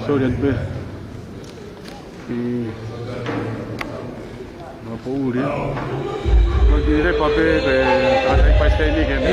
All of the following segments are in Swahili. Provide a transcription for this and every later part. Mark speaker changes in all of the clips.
Speaker 1: Show Điện Biên thì nó phố đi nó đi đây qua về ta thấy phải xe đi cái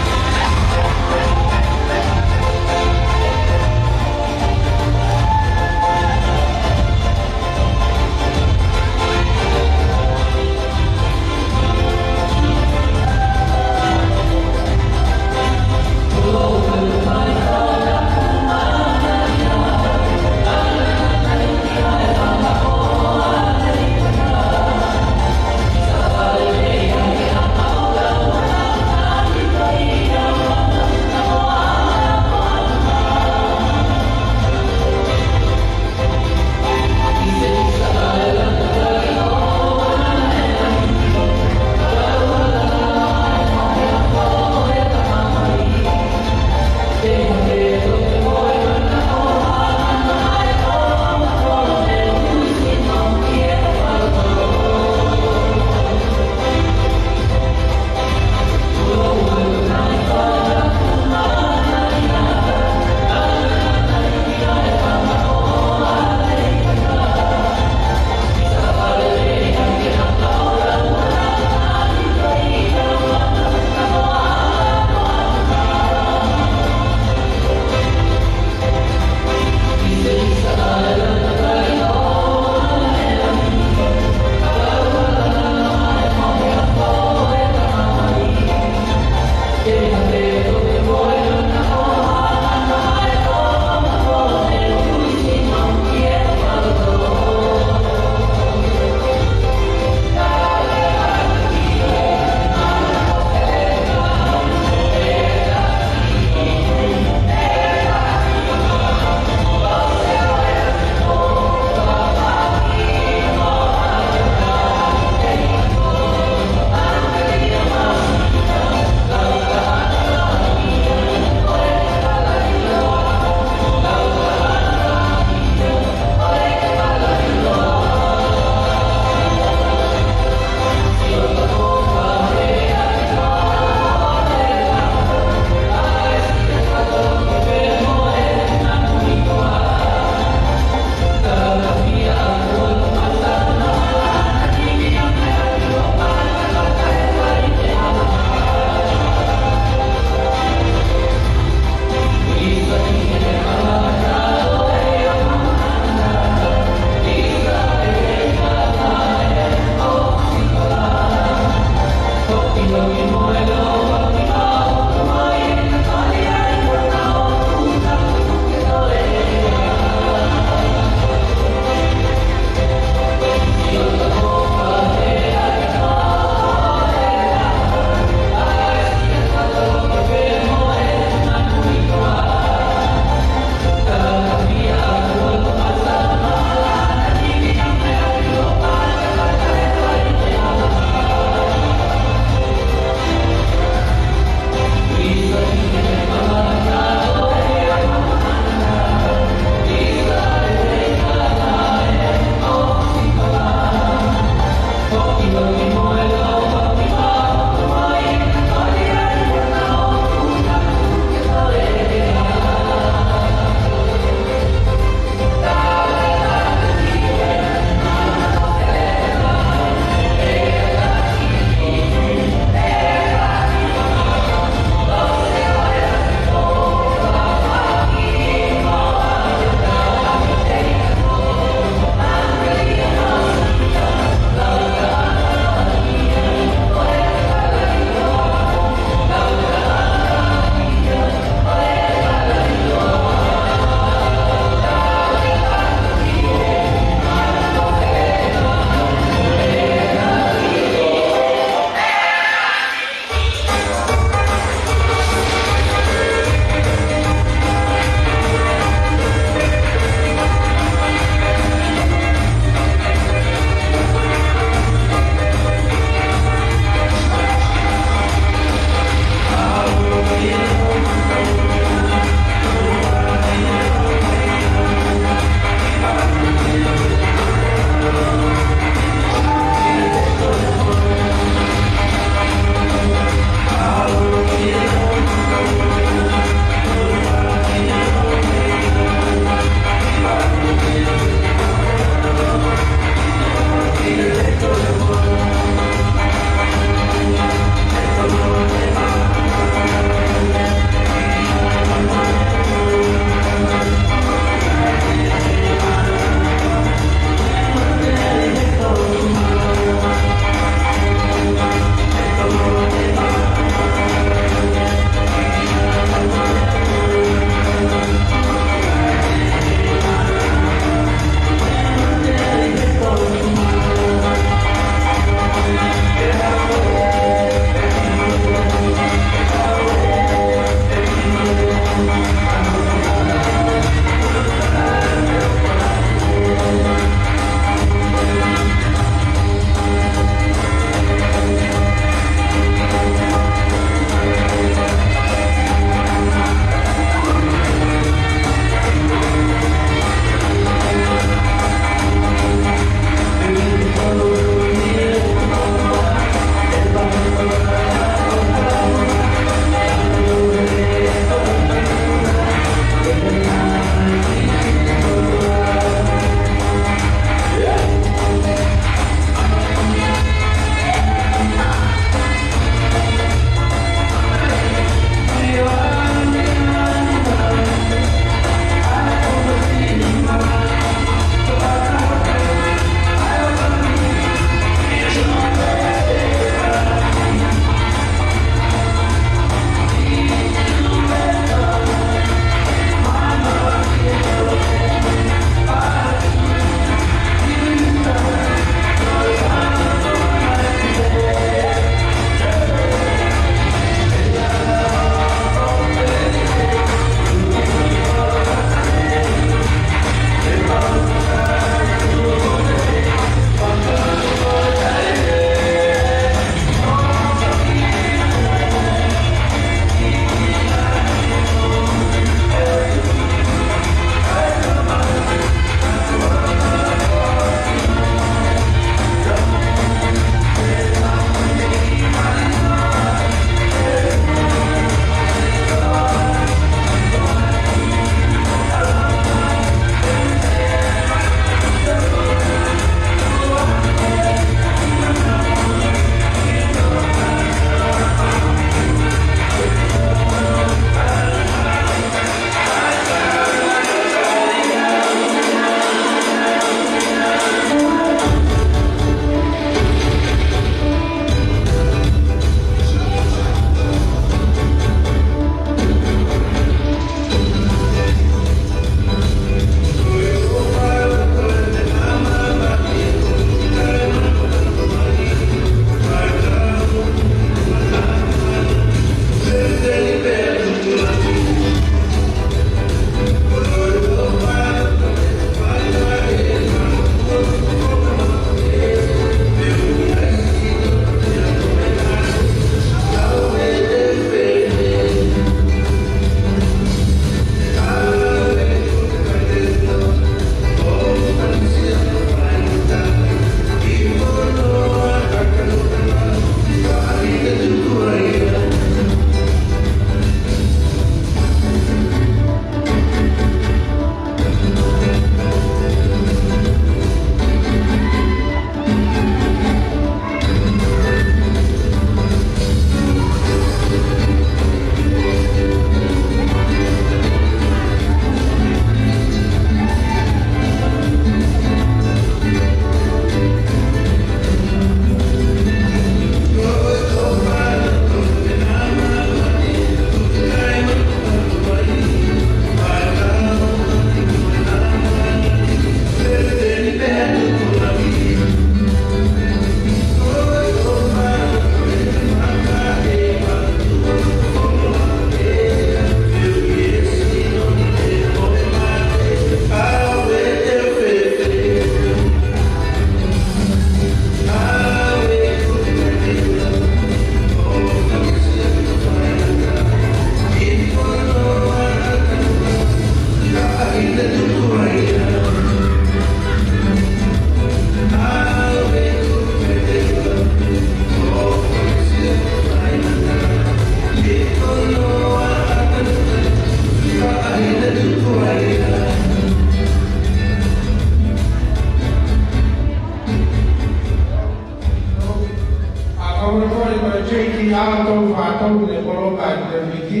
Speaker 2: ala tau whātau ne koro kai te whiki,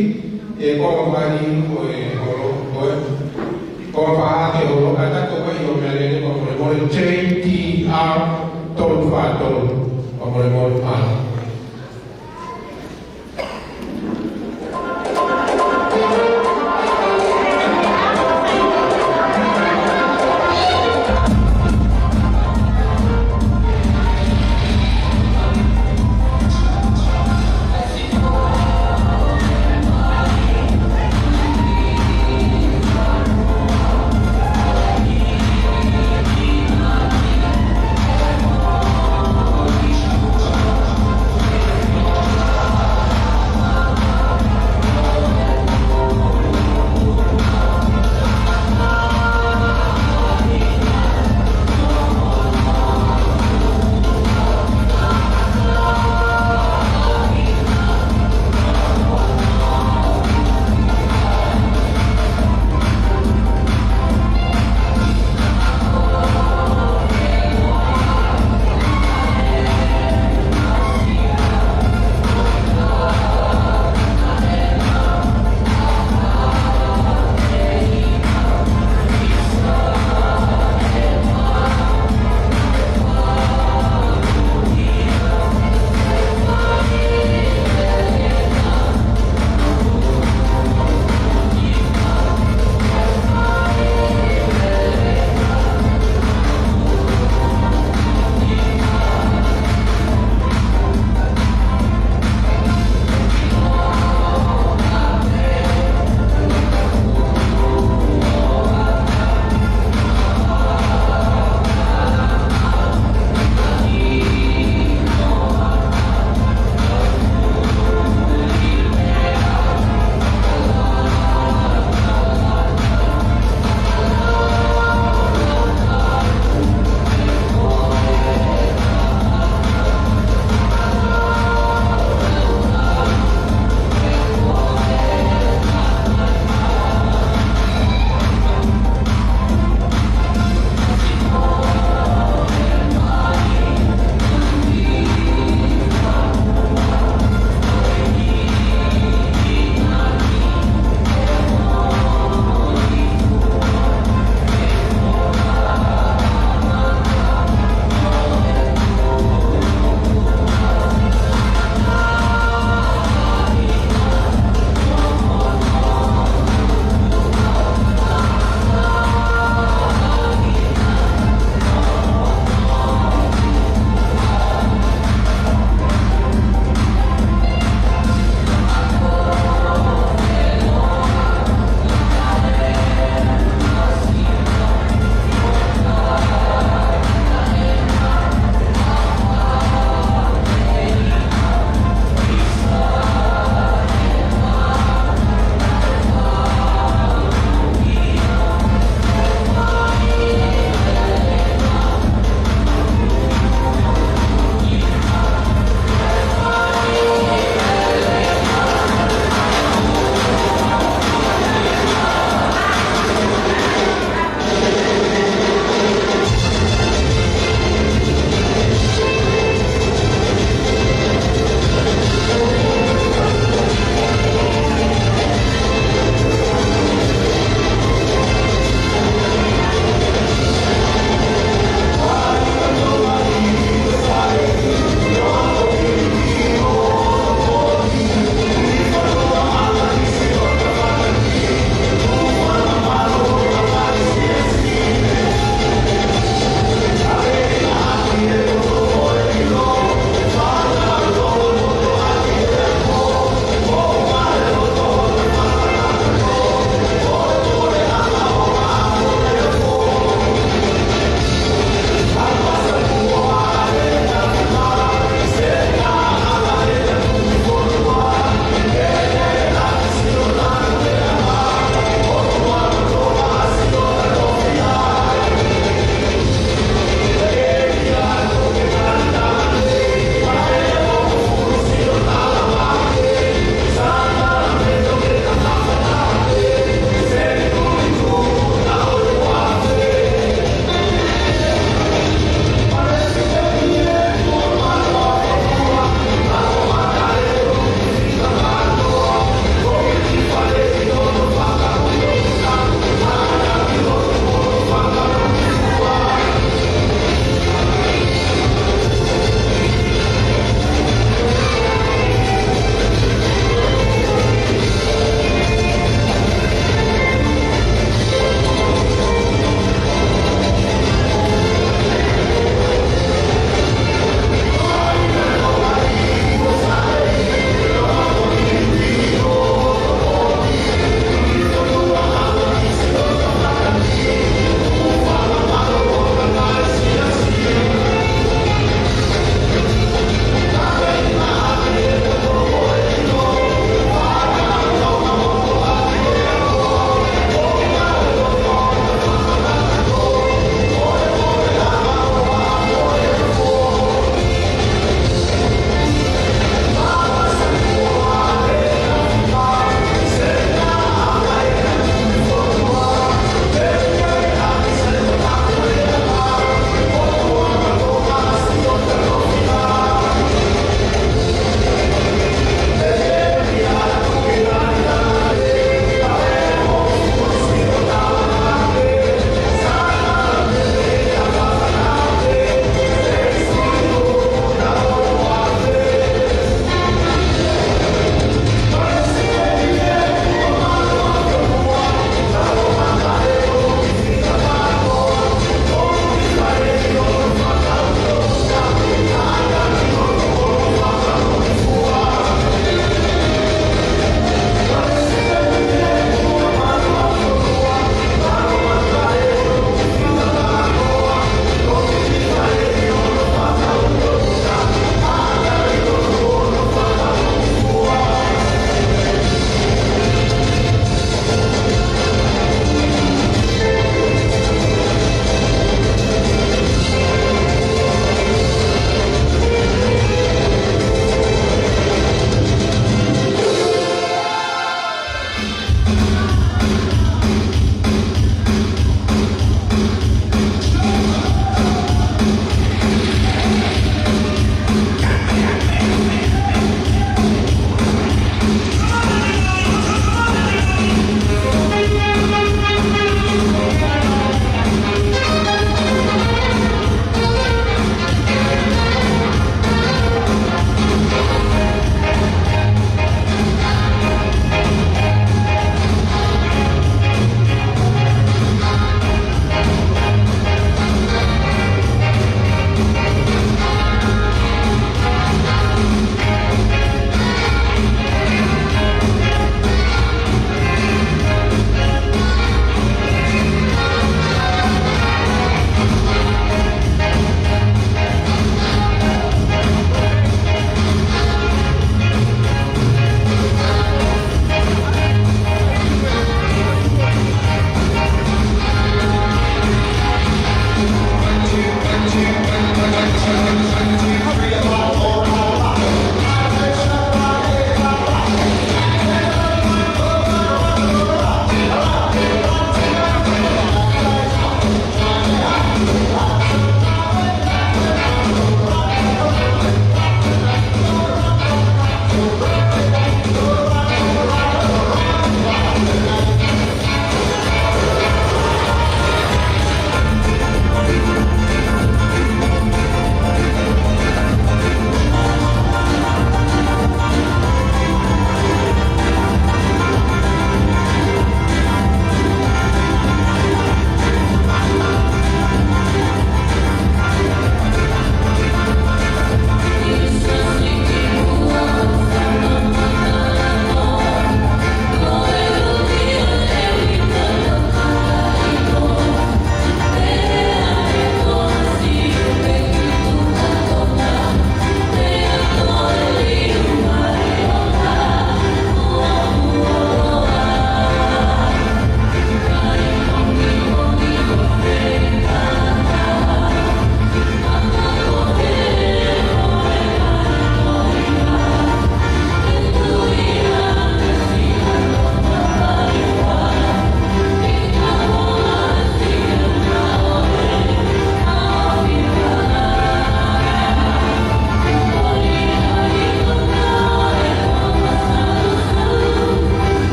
Speaker 2: e koro whani ko e koro koe. Koro whaake horo, ka tato wai o mea lene ko mole mole JTR tau whātau, ko mole mole mana.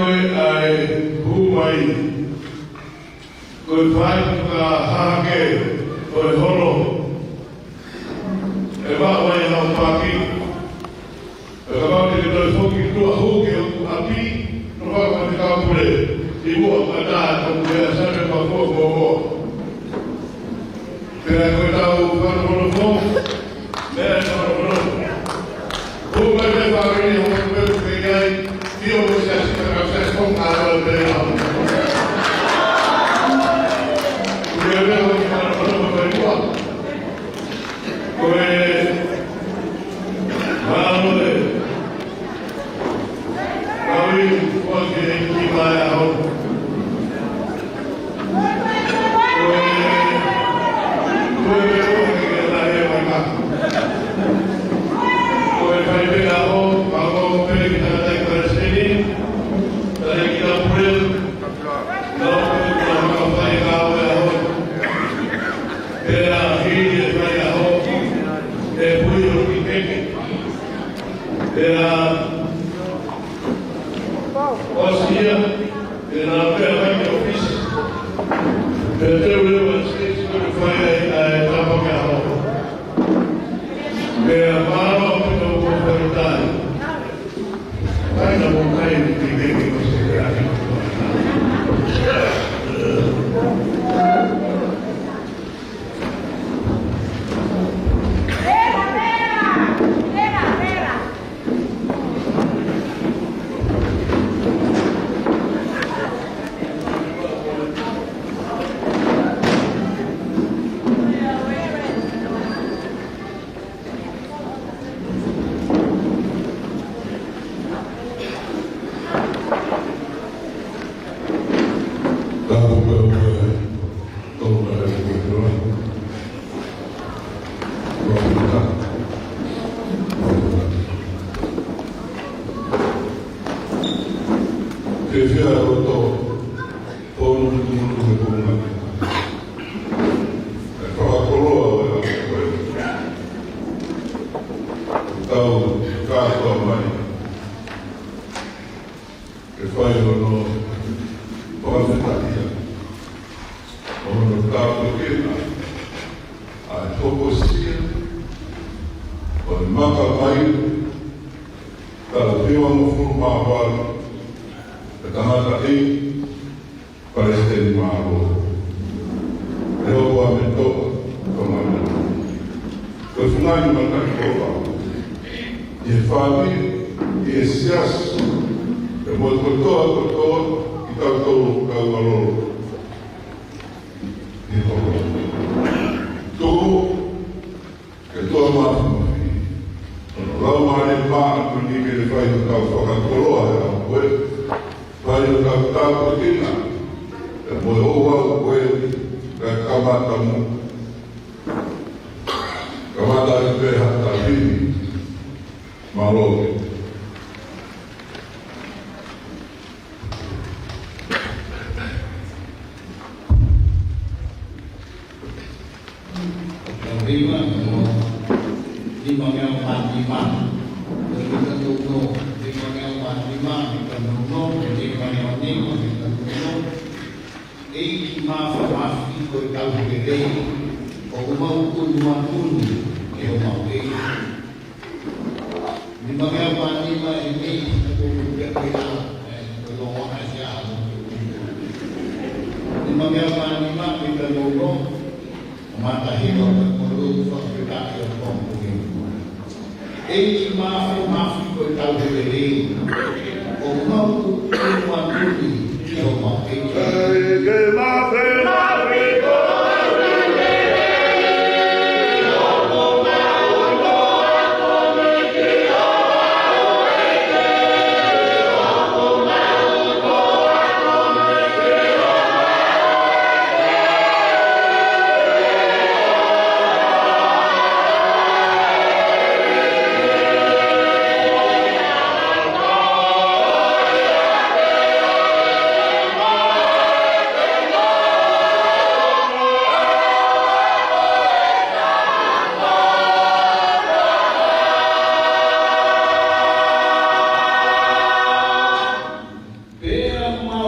Speaker 3: ai humai. Koe whai ka hake koe holo. E wai hau pāki. E wai te toi whoki tua hoki o api. No wai te kāpure. I mua kata ko mea sare pa kō. Pera koe tau whanohono fō. Mea whanohono. Humai me whakini hoki meu kei Io mo se si scontare per la io avevo fatto per qua come male poi qualche chi va a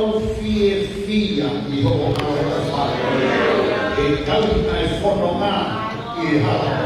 Speaker 4: au fia i ho o whai. E tau ai whanonga i hala.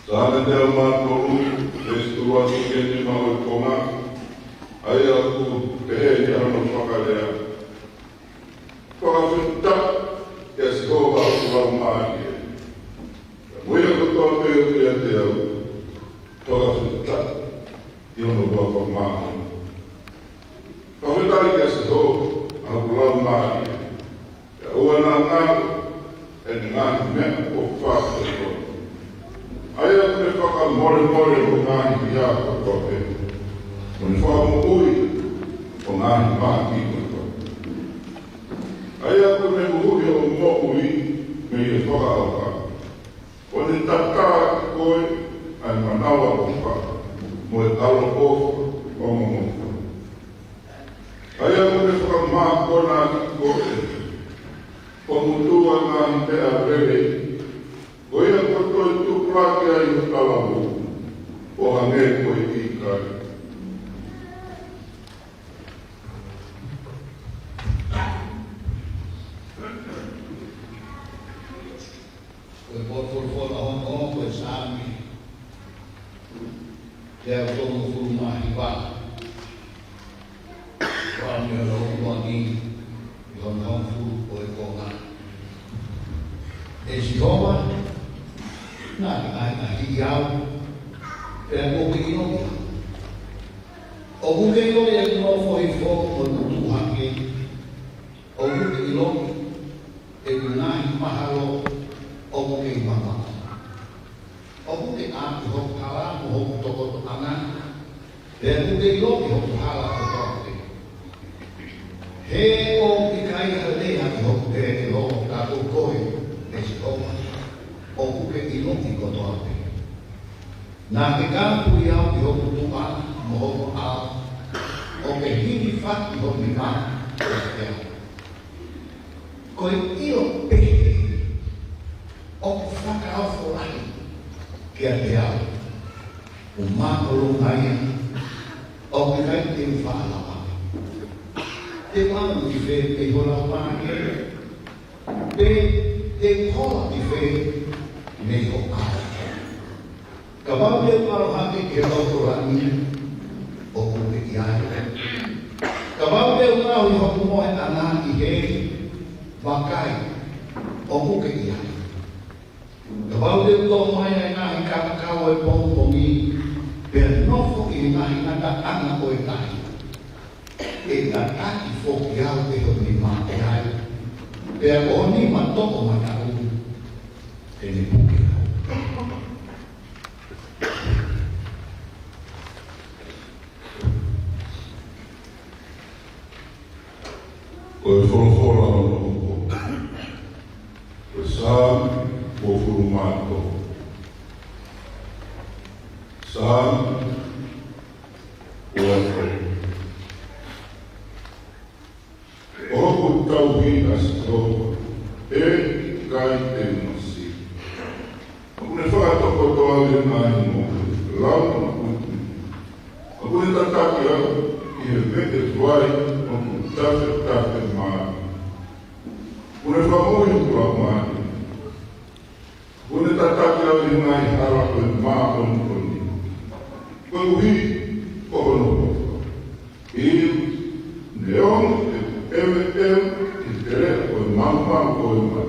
Speaker 3: Sana te marco vestua che ni mau koma ai aku te he ni ano whakalea. Whakawhita mā. Pawetari kia se ho, a kulau mā. Ia ua nā ngāko, e ngāhi mea o whāko e kone. Aia kune whaka more o ngāhi ia ka kote. Kone whaka ui o ngāhi mā ki kone. Aia kune muhui o mo ui me i e whaka auka. Kone tata ki koe ai manawa o whaka. Mo e talo ofa o mamofa. Aia kune whaka mā kona ki koe. O mutua ngāhi pea rere. O ia koto i tukurake ai o talamu. O hange koe i kai.
Speaker 4: Koe porfora hongo koe sami. Te au tono furu mahi wā. Wāmi o rau wāni. I hon hon furu koe konga. E si homa. Nā ki hi au. Pea koke inoki. O kuke inoki e kunofo i fō o nutu hake. O kuke inoki e kunahi mahalo o kuke i mama. O kuke āki hoku hala mo hoku tokoto anga. Pea kuke inoki hoku hala o tokote. He o ki kai hale haki hoku te e loho kato koe e si homa. O kuke inoki koto ate. Nā te kāpu i au i hoku tua mo hoku au. O ke hini whaki hoku ni mā o te au. Ko i io pehe o ku whakao whorai kia te au. O mākoro ngaia o ke kai te whaalawa. Te mānu ki whē te hola pāke. Pe te hola ki whē nei ho au. Ka wau leo marohake ke autorani o kuke i aere. Ka wau leo ngau i hoku moe ana i he wakai o kuke i aere. Ka wau leo tō mai ai ngahi kakakau e pōpongi pēr nofo i ngahi ngata ana o e tahi. E ngā taki fōki au te ho ni mā e ai. Pēr o ni ma toko mai au e ni puke au.
Speaker 3: Koe whorowhora o loko. Koe sāmi o whurumāto. Sāmi o afro. O hoku tauhi asitoa. E kai te masi. Kune whakatoko toa le nai mo. Lau na kutu. Kune tataki au i he vete tuai o tafe maa. Kune whamoi ukura maa. Kune tataki au i ngai hara o i maa o nkoni. Koe uhi o hono kofa. Iu, neon, ewe, i tere o i mamma o i maa.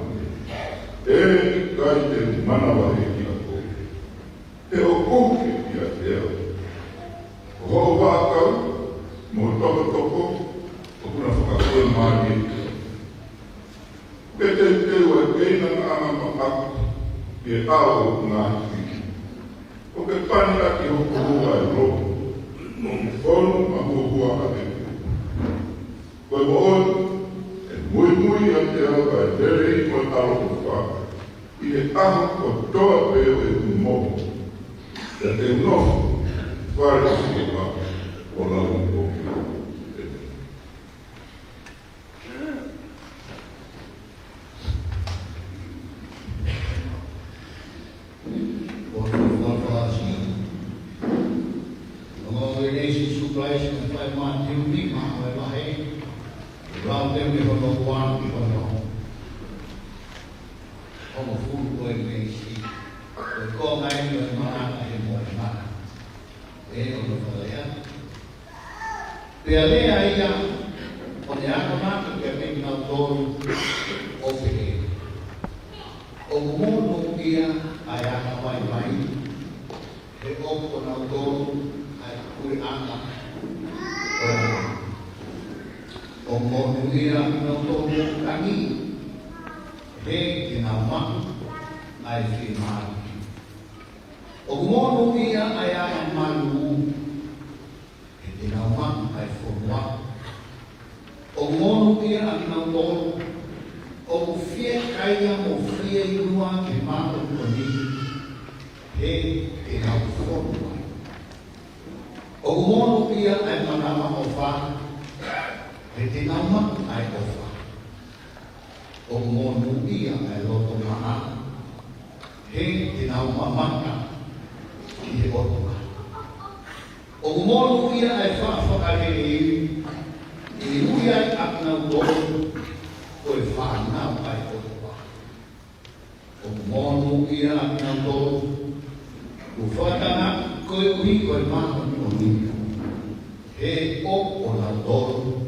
Speaker 3: E kai te manawahe ki a koe. Te o kuke ki a te au. O ho wākau, mo toko, o kuna whakakoe māri. Ke te teo e keina ngā makaku, e ao ngā hiki. O ke pani aki hoku hua e roko, o ke whonu ma hua a te kua. Koe mo onu, e mui a te au e tere i koe taro o whaka. I e ahu o toa peo e kumoho. E te unofo, whare si o waka, o lau o kia.
Speaker 4: Pea lea ia, o ne ako naka ke peki nau toru o pehe. O munu ia ai ana mai mai, he oko nau toru ai kuri ana O mo ia no tomo kani he ke na ma ai fi ma o mo ia ai ai malu he na ma ai fo ma o mo ia na to o fie kaia mo fie lua ke ma o ni he ke na fo o mo ia ai mana ma o fa he te nauma ai ofa. O monu ia ai loto maa. He te nauma mata ki he otoa. O monu ia ai whakawhakare i ui ai akna uoru o e whanau ai otoa. O monu ia akna uoru o whatana koe ui koe maha o nika. He o na doru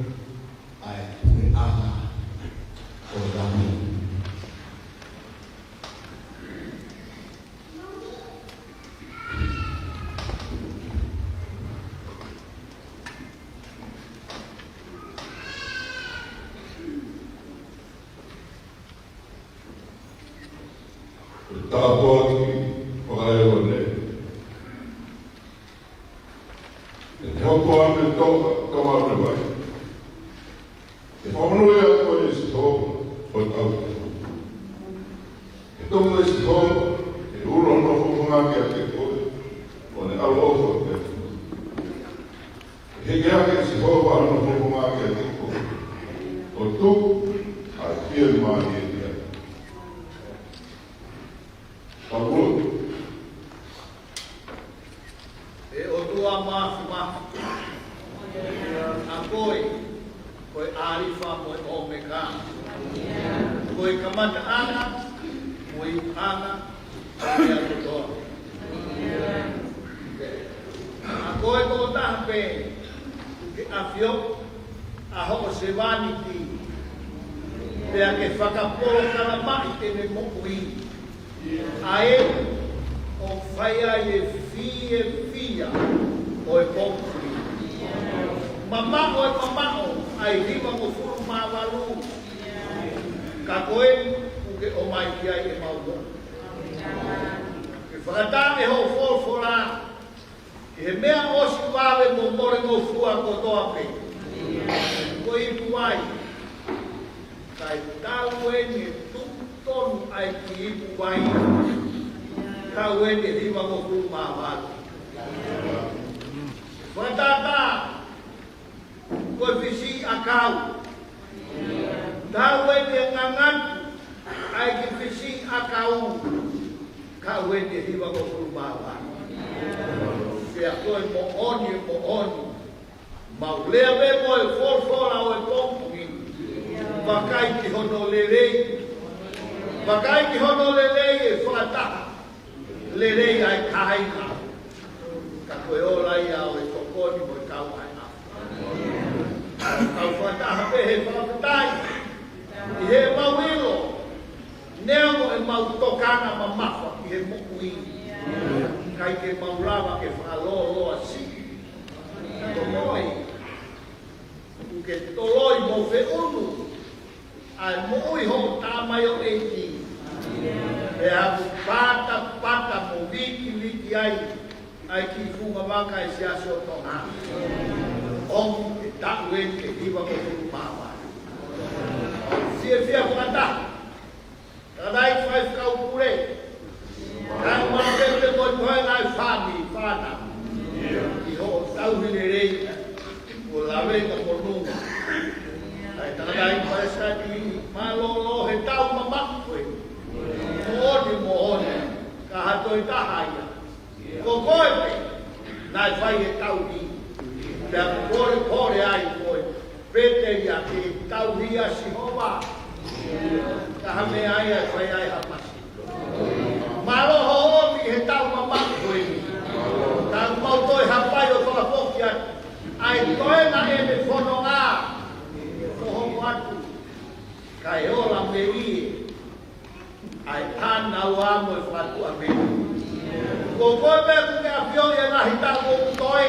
Speaker 5: Kau kau be ku ke avion ya na hita ko toi.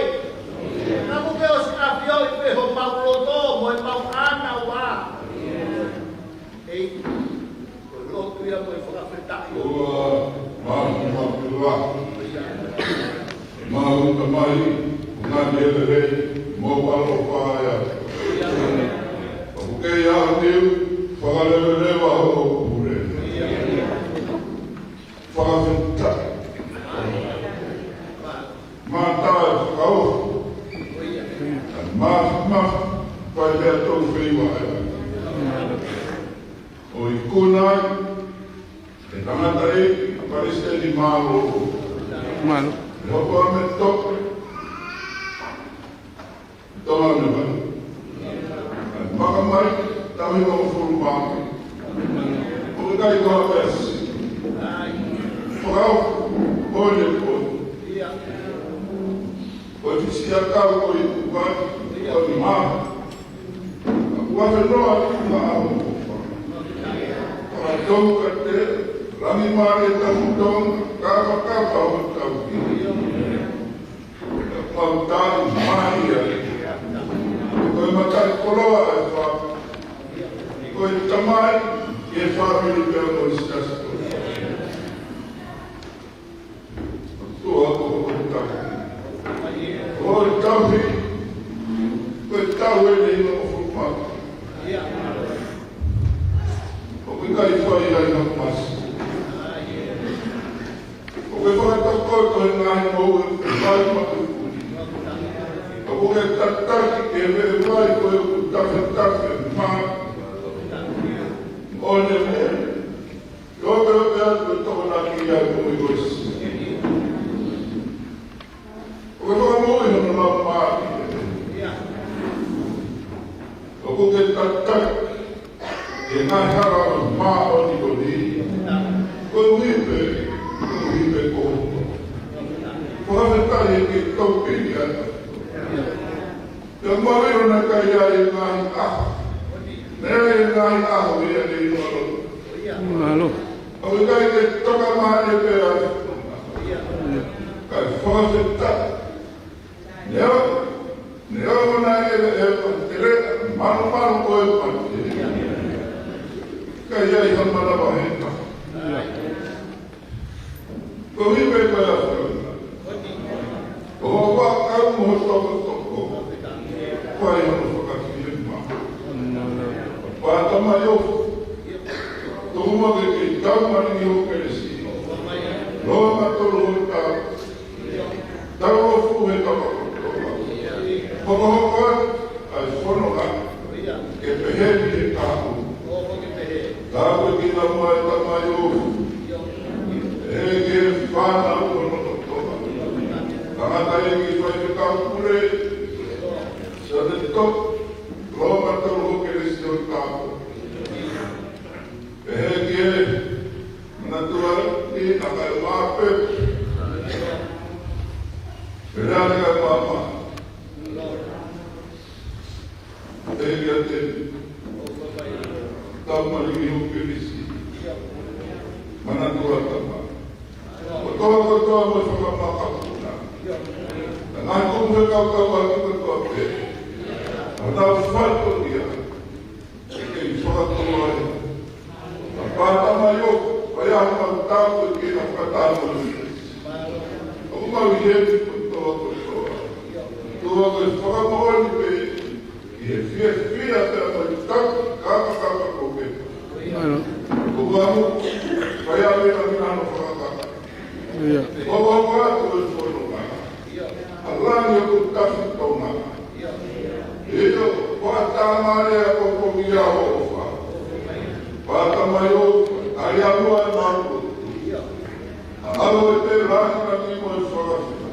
Speaker 5: Na mu ke
Speaker 4: o sinapio i pe ho pauloto mo e pau ana wa. Ei, o lotu ia mo e whakawhetai.
Speaker 3: Ua, mā uta mai, ngā nere mō walo whāia. Kei a tiu, whakalewa ho pure. Whakawhita. Mā tāi whakau. Mā pai mea tau whiwa ea. O i kūnai, e tangata e, pariste ni mālo.
Speaker 1: Malo.
Speaker 3: E hoko a me toku. Tonga me vai. Maka mai, tawi o furu māki. O kai koha pēsi. Whakau, oine koe. O fisi a kau koe kukai, o ni maa. Ua whenua ki ma aho. Whaka tonga ka te, rangi maare tamu tonga, kapa o tau ki. Mau tāi mai a. Koe matai koroa e wha. Koe tamai e whāwiri pēr no istasi. Tua koe tāki. Koe tauhi. Koe tau e nei no whupaka. Koe kai whai ai na masi. Koe whakatau koe ngahi mou e whai matu. Koe tataki e vei vai koe ku tafe maa. Ole me. Koe atu toko na ki ai koe koisi. Koe whakamoi hono na maa. Koe tataki e ngai hara o maa o ni koni. Koe uipe koho. Koe hawhetai e ke tau pini ata. Te mawero na kai ai e ngahi aho. Nea e ngahi aho e a nei walo.
Speaker 1: Malo.
Speaker 3: Au e kai te toka maare pēra. Kai whakawheta. Nea wana e tere manu koe pati. Kai ai hamana wahena. Ko hipe koe a whakawheta. Ko hoa kau moho toko. Pai hono whakatire maa. Pātama yo. Tōma ke taumari ni o peresi. Loa matoro hoi tāu. Tau o fuhe tawakotoma. Hokohoko ai whonoha. Ke peheri e tāu. Tāu e ki na mua e tamai o. E ke whāna o no toma. Tangata e ki whai te kau pure. Sa te tok, loa matoro ho peresi o tāu. Pehe manatua ni nakai mape. Perane ka mama. Pehe te taumari ki hukirisi. Manatua tama. Kotoa mo whakamaka. Ngai kumu kau aki kotoa pe. Anau whaito ia. Kei whakatoa ia. Pātama yo, vai ahuma tāku e kina whakatāma nui. Au mau i hepi kotoa. Tua koe whakamoani pe, i he whia pēra mai tāku, kaka koke. Ko wamu, vai ahuma minano whakataka. Kowa wātu e whanonga. Alani o kutafi taunga. Eo, koa tāmare a kokomi a hofa. Pātamayo, ai amua e maru. Alo e te rākina ki mo e whakawhita.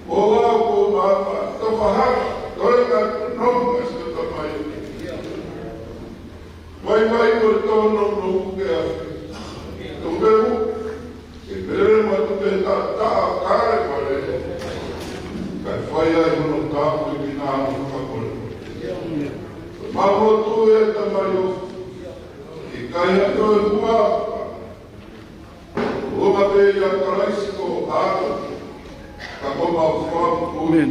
Speaker 3: O wau ko māma, to whahara, tore ka nomu e se tamai. Vai ko e tono nomu ke awhi. To behu, e pere matu te ta kare pare. Kai whai ai hono tāpu e ki nānu whakakore. Mahotu e tamayo. Kai ato e kua, o mate i a karaisi ko hato, ka koma o whamu kuri.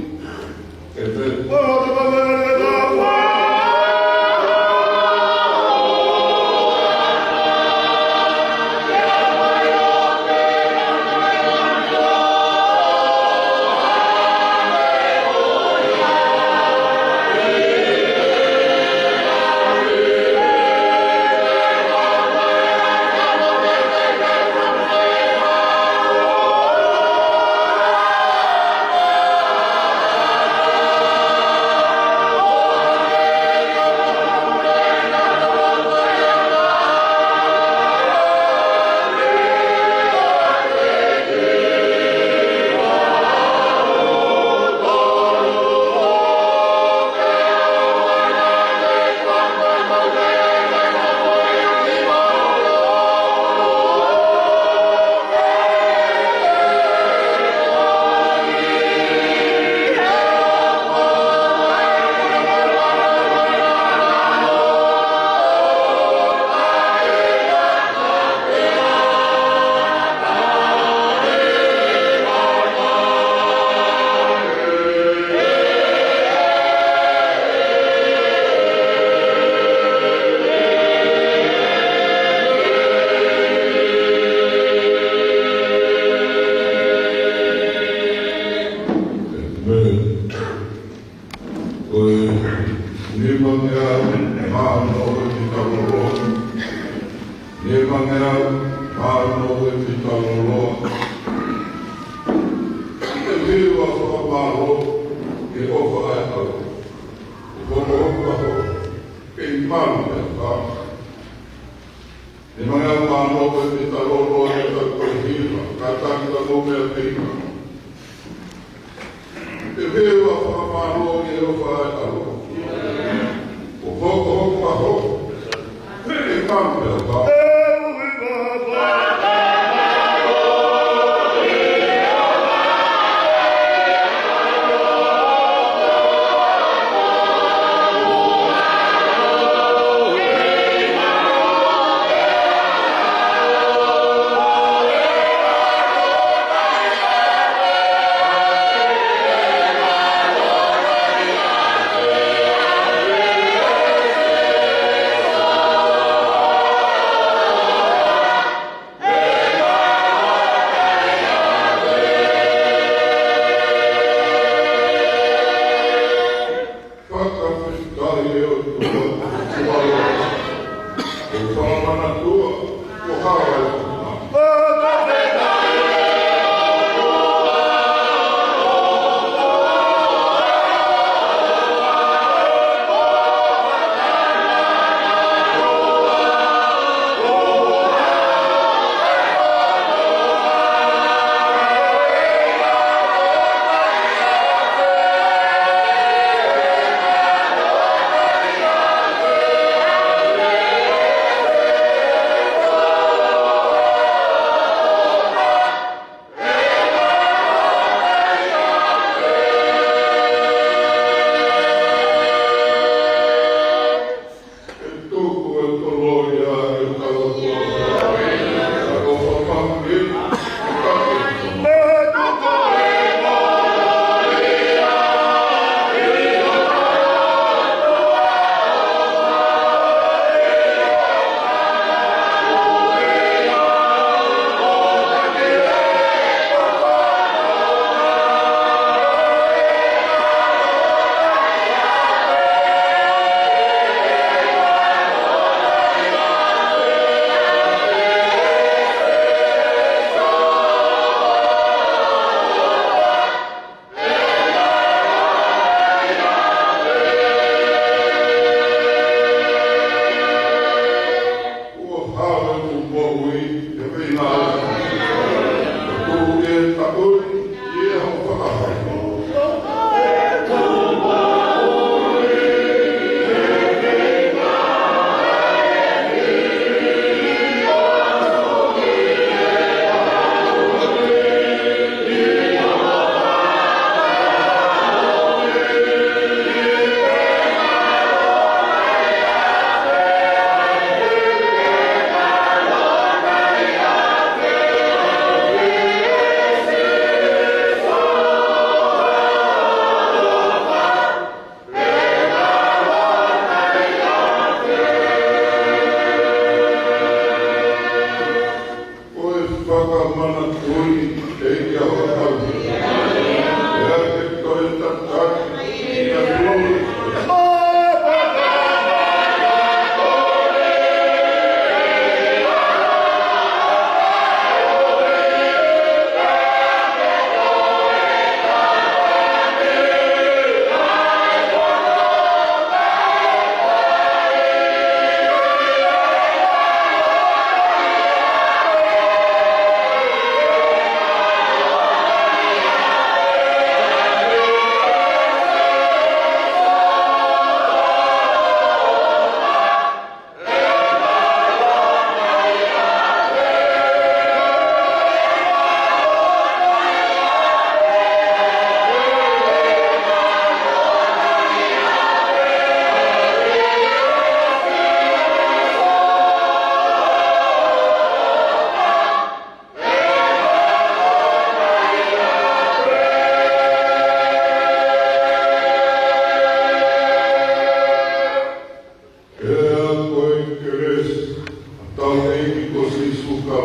Speaker 3: que você escuta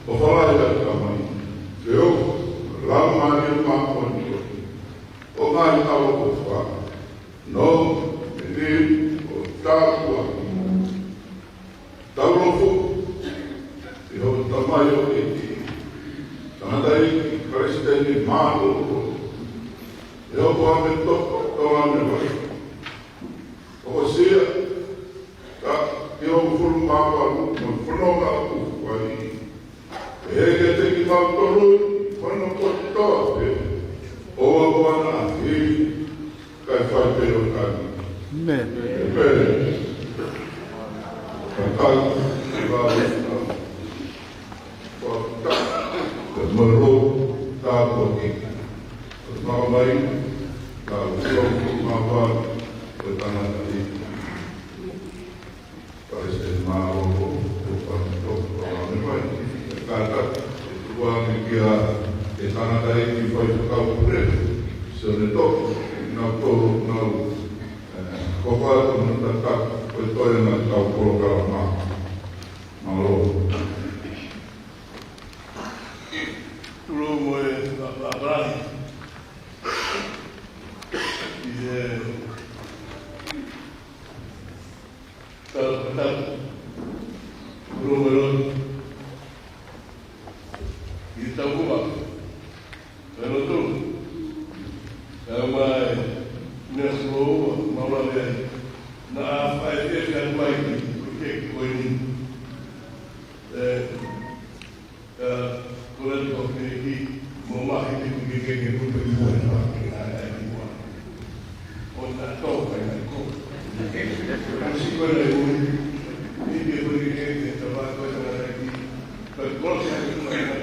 Speaker 3: o falar da mãe, eu lá mais o mais estava por fora, não, ele o tábua, tábua fogo, eu tamanho que daí presidente malo, eu vou me tocar você eu formava um fenômeno aí. Ele tem que falar todo quando pode tocar. Ou agora ele vai fazer o caminho. Bem. Então, vai morou tá aqui. Não vai tá o mapa tá na ali. Parece mal o kata uang dia di sana dari di bawah kau beri senetok nak kau menetap betul yang kau program malu.
Speaker 5: Tulo mo abrai dia tak rumah kita buat, kalau tu, ramai neslo malam na apa itu kan baik, kita kau ini, kalau kau ini memakai itu kita pergi buat apa, ada buat, orang tahu kan kau, kasi kau ini dia pergi ke tempat kau yang lagi, kalau saya itu mana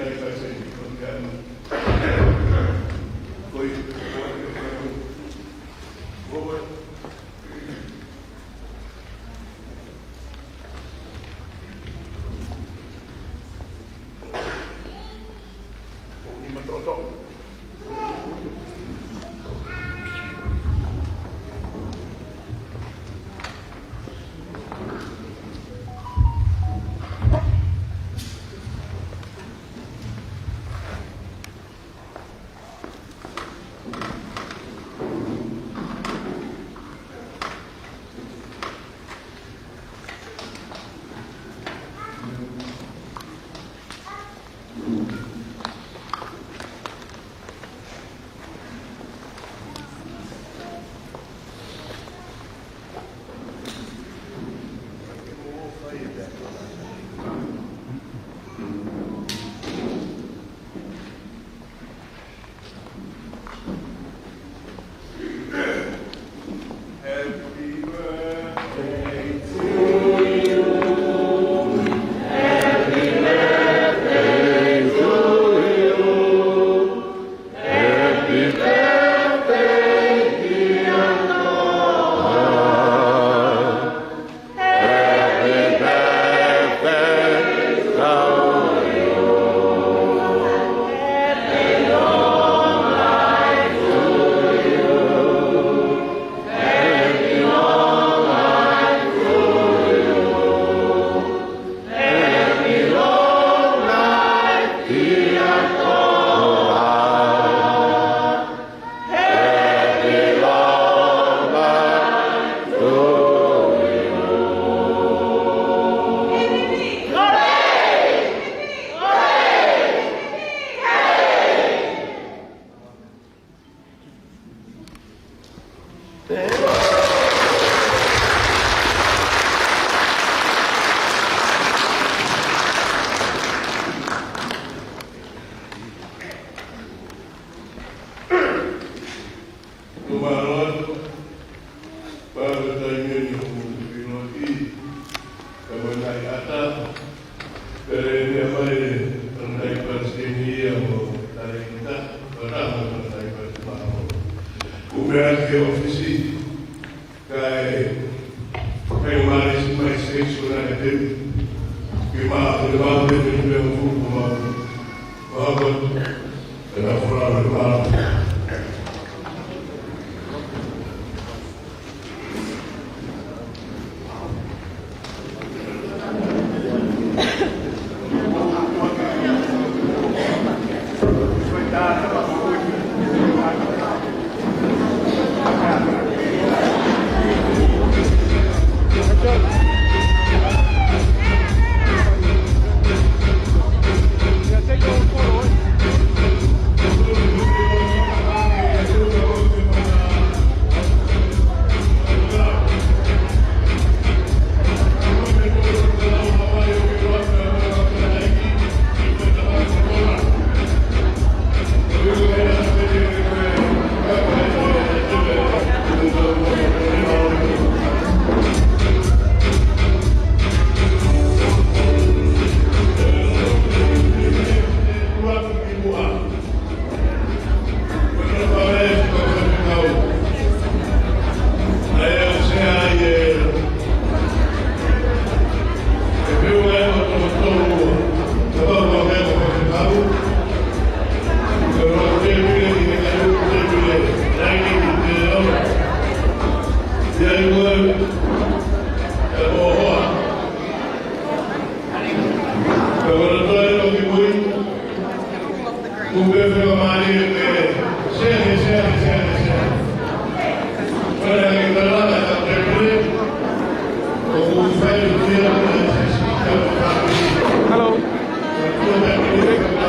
Speaker 1: Hello.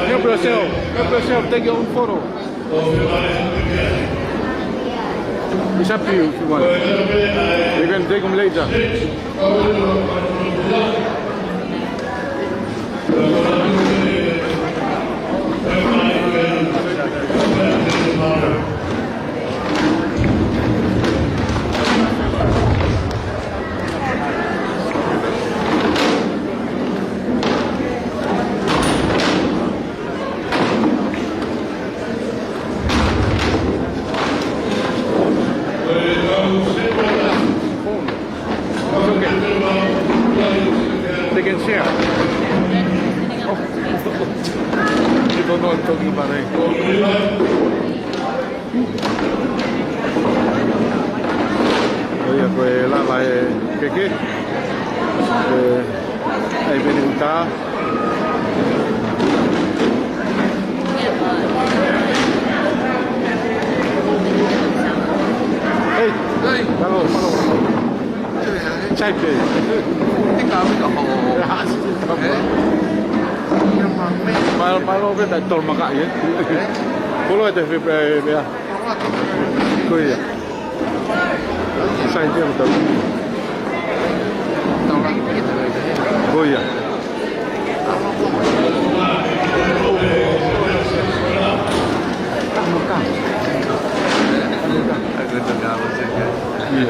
Speaker 1: Help yourself. Help yourself. Take your own photo. It's up to you if you want. You can take them later. They can share. Oh. You don't know what I'm talking about, eh? Bây giờ là lại cái ai bên chúng ta hey hello chạy về Malo bên đại tol makai ya. Kalau ada ya. Kau ya. Saya dia betul. Oh ya. Aku dengar macam ni.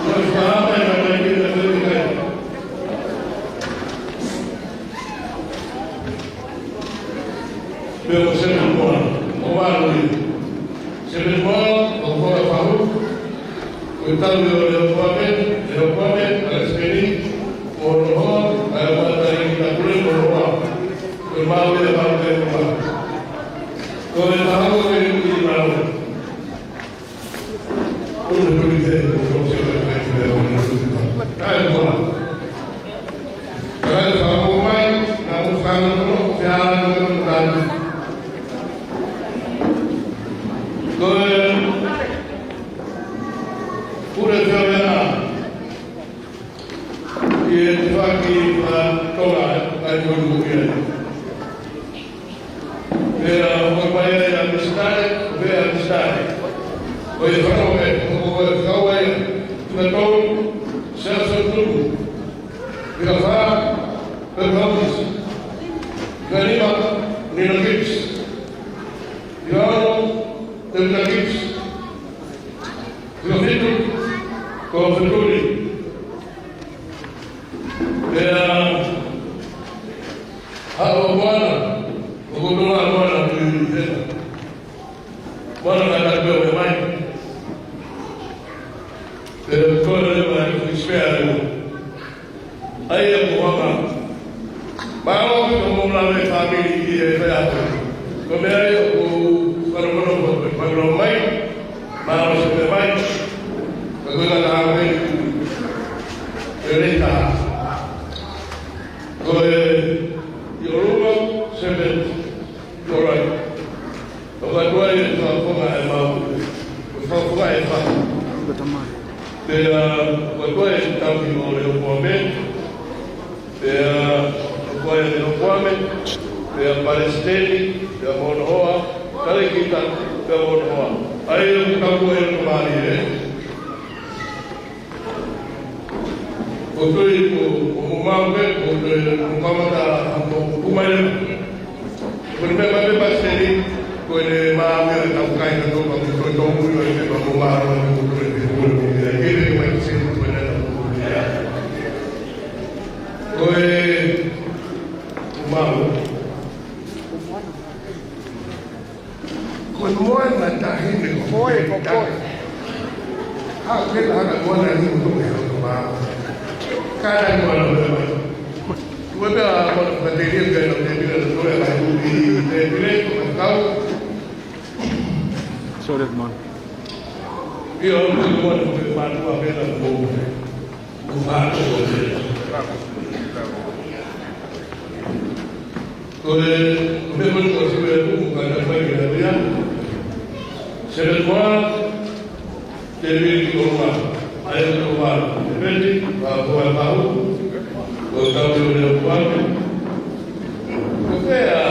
Speaker 5: Nós falamos na vida da meu ser humano, o barulho. Ser humano, o povo falou, o tal do povo, a experiência, o horror, a batalha da cruz, o horror, o mal de mal de mal. O mal de mal. O político, o social, é bom. Agora vamos mais, vamos falando, já não pura teoria e de facto a toda a economia era uma maneira de amistade ver a amistade hoje não é então serve tudo gravar perguntas ganima ninguém eu daqui eu fico com o futuro agora o futuro agora bora na minha mãe eu espero aí eu vou mas como lá vem família e vai como é o para mãe, mas o pai, agora está bem, ele está. Eu sempre corre. Agora ele está com mal, o fogo é fácil. Agora ele está com o momento, agora ele não come, Palestina, a Monroa, kali kita ke Monroa. Ayo kita boleh kembali. Untuk itu, umumnya untuk kamera, umumnya berbeda bebas ini. Kau ini mahu tahu kain itu, kau tahu itu, kau mahu ini masih benar. Kau mahu. Semua mentahir semua pokok. Hak kita nak buat lagi untuk yang sama. Kadang mana boleh. Kita kalau berdiri dengan berdiri dengan orang lain berdiri kau.
Speaker 1: Sorry man.
Speaker 5: Ia semua bermanfaat apa yang boleh. Bukan boleh. Kalau memang kau sebenarnya bukan apa yang dia. Sebenarnya dari rumah, ayat rumah, seperti bahawa tahu, tahu dari rumah, supaya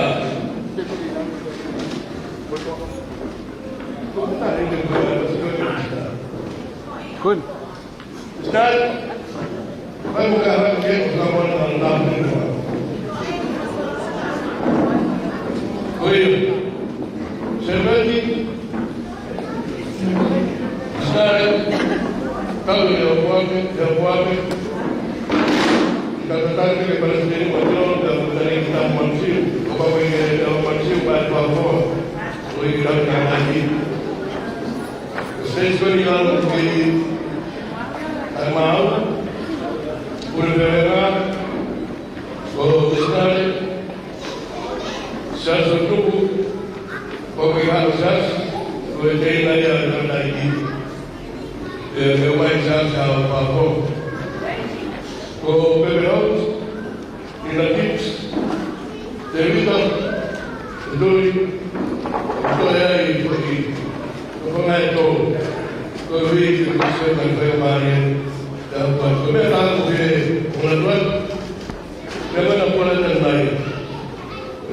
Speaker 5: kita ini berbuat
Speaker 1: Kun.
Speaker 5: Ustaz, saya bukan lagi bersama dengan nabi. Seperti sekarang kalau dia buat, katakan kita pada sendiri macam dalam dari kita manusia, apa yang manusia buat apa, boleh kita lagi. Sesuatu yang di amal, berbeda, kalau sekarang sesuatu perbedaan besar. Jadi saya akan lagi membuat saya apa? Kau berberot, inaktif, terlibat, duri, doa itu, apa itu, kau itu bisa berbaring, dapat kebenaran boleh melakukan, jangan pula terlalu.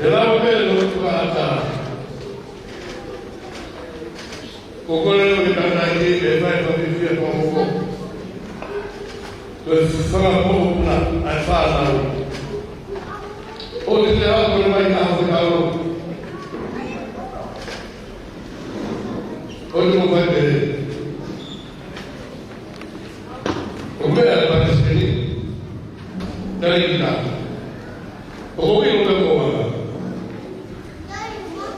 Speaker 5: Dalam kehidupan kita. Pokoknya kita nanti bebas kondisi apa-apa. Terus sangat mudah, asal tahu. Oh, tidak bermain tahu. Oh, itu bukan Ubaya para sini. Dari kita. Pokoknya udah bawa.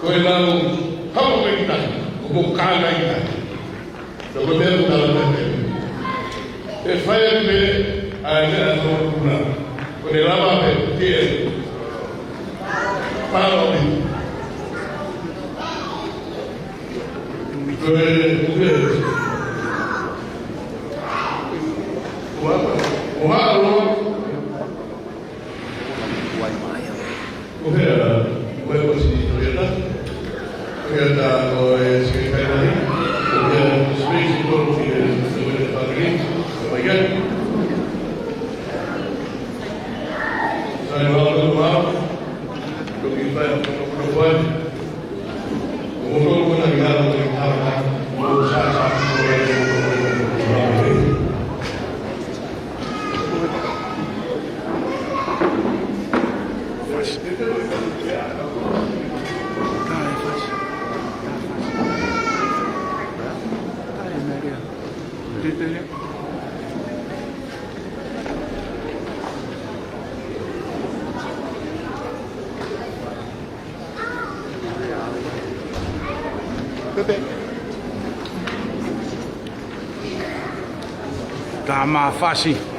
Speaker 5: Kau yang kamu kita, bukan kita. Sebenarnya dalam nanti. Saya ni ada orang puna. Kau ni lama dia. Kalau ni. Kau
Speaker 1: Tama fasi.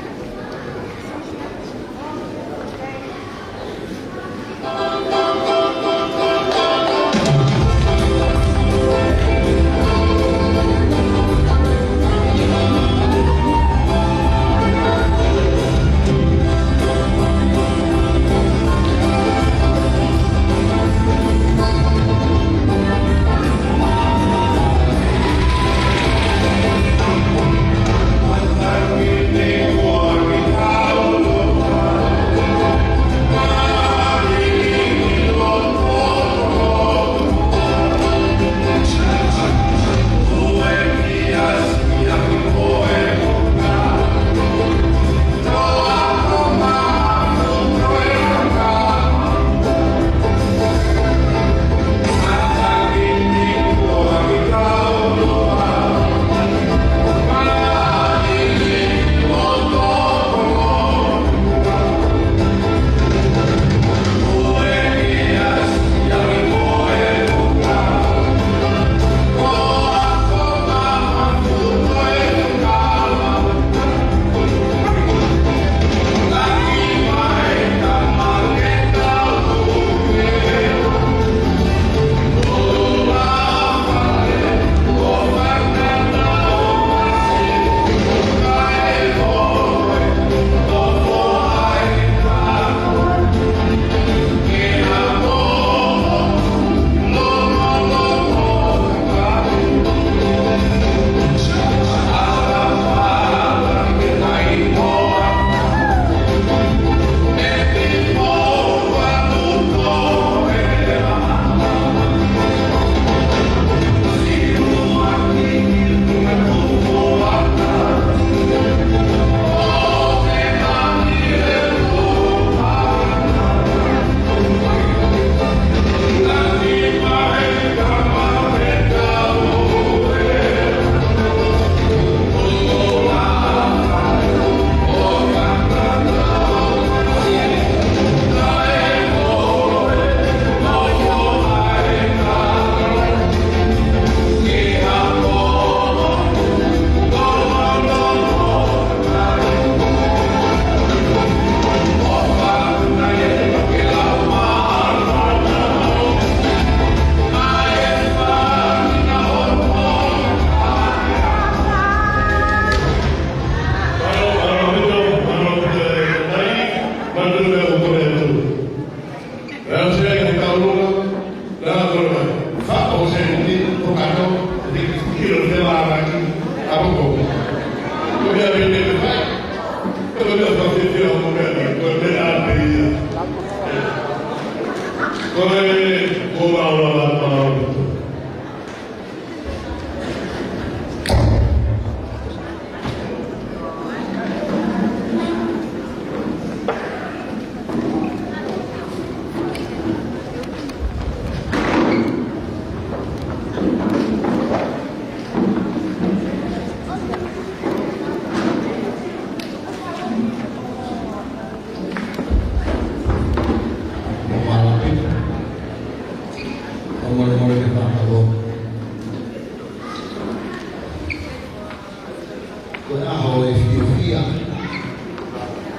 Speaker 4: koe aho e fia,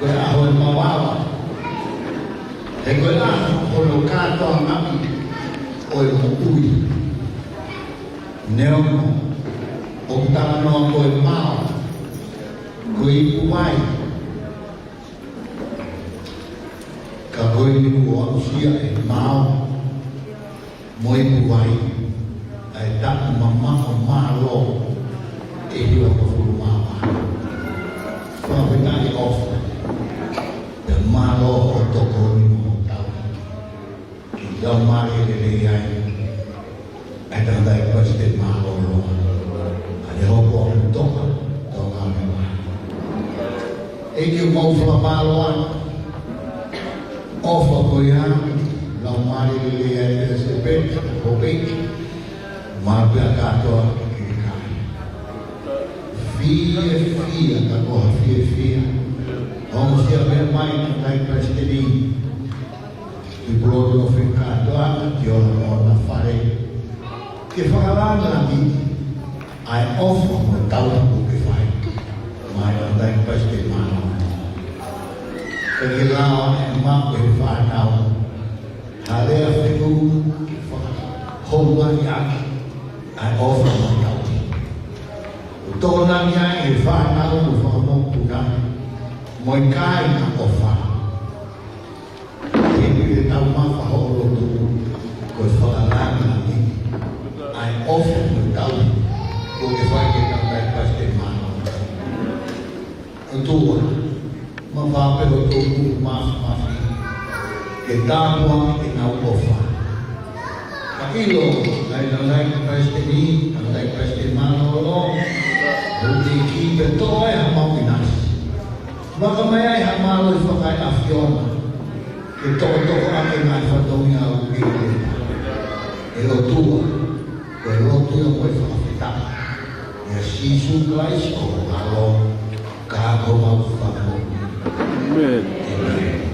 Speaker 4: koe aho e mawawa, e koe aho ono katoa ngami o e mokui. Neo o tamanoa koe mao, koe ipu mai, ka koe niku o ausia e mao, mo ipu mai, ai taku mama o malo, e hiwa ko furu mama. Whawinari ofa, e malo o toko ni mo tau. Ki lau mare le le ai, ai tanda e paste malo loa. Ane hopo o toka, toka me mai. E ki o maufla malo an, ofa ko ia, lau mare le le ai e se pete, o pete, mapea katoa ki kai. Fia ka koha fia. Ongo sia mea mai na kai presteni. I brodo no whika toa ki ona o na whare. Ke whakaranga ni ai ofa mo taua po ke whai. Mai o kai presteni mana. Ka ki lawa e mako e whanau. Harea whiku ki whakahonga i aki. Ai ofa mo taua. Tōna mea e whanau o whakamokuna, moi kai na ofa. E pire tau mawha ho o tuku, koe whakaranga ni, ai ofa mo tau, ko ke whaike kakai paste mana. O tua, ma whape o tuku mafi, ke tāpua e nau ofa. Ka ilo, nai paste ni, nai paste mana o lo, Ruti ki betoa e hamau inas. Maka mea e hamalo i whakai a whiona. Ke toko ake ngai whatongi a ukile. E o tua, koe rotu o koe whakawhita. Ia sisu klais o halo, ka ako mau whakamo.
Speaker 1: Amen.
Speaker 4: Amen.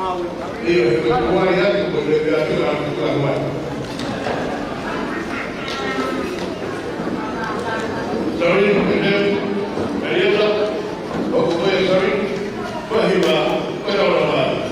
Speaker 5: Guarda, potrebbe la guarda. Sorry, Mariela, sorry, poi va, poi non la va.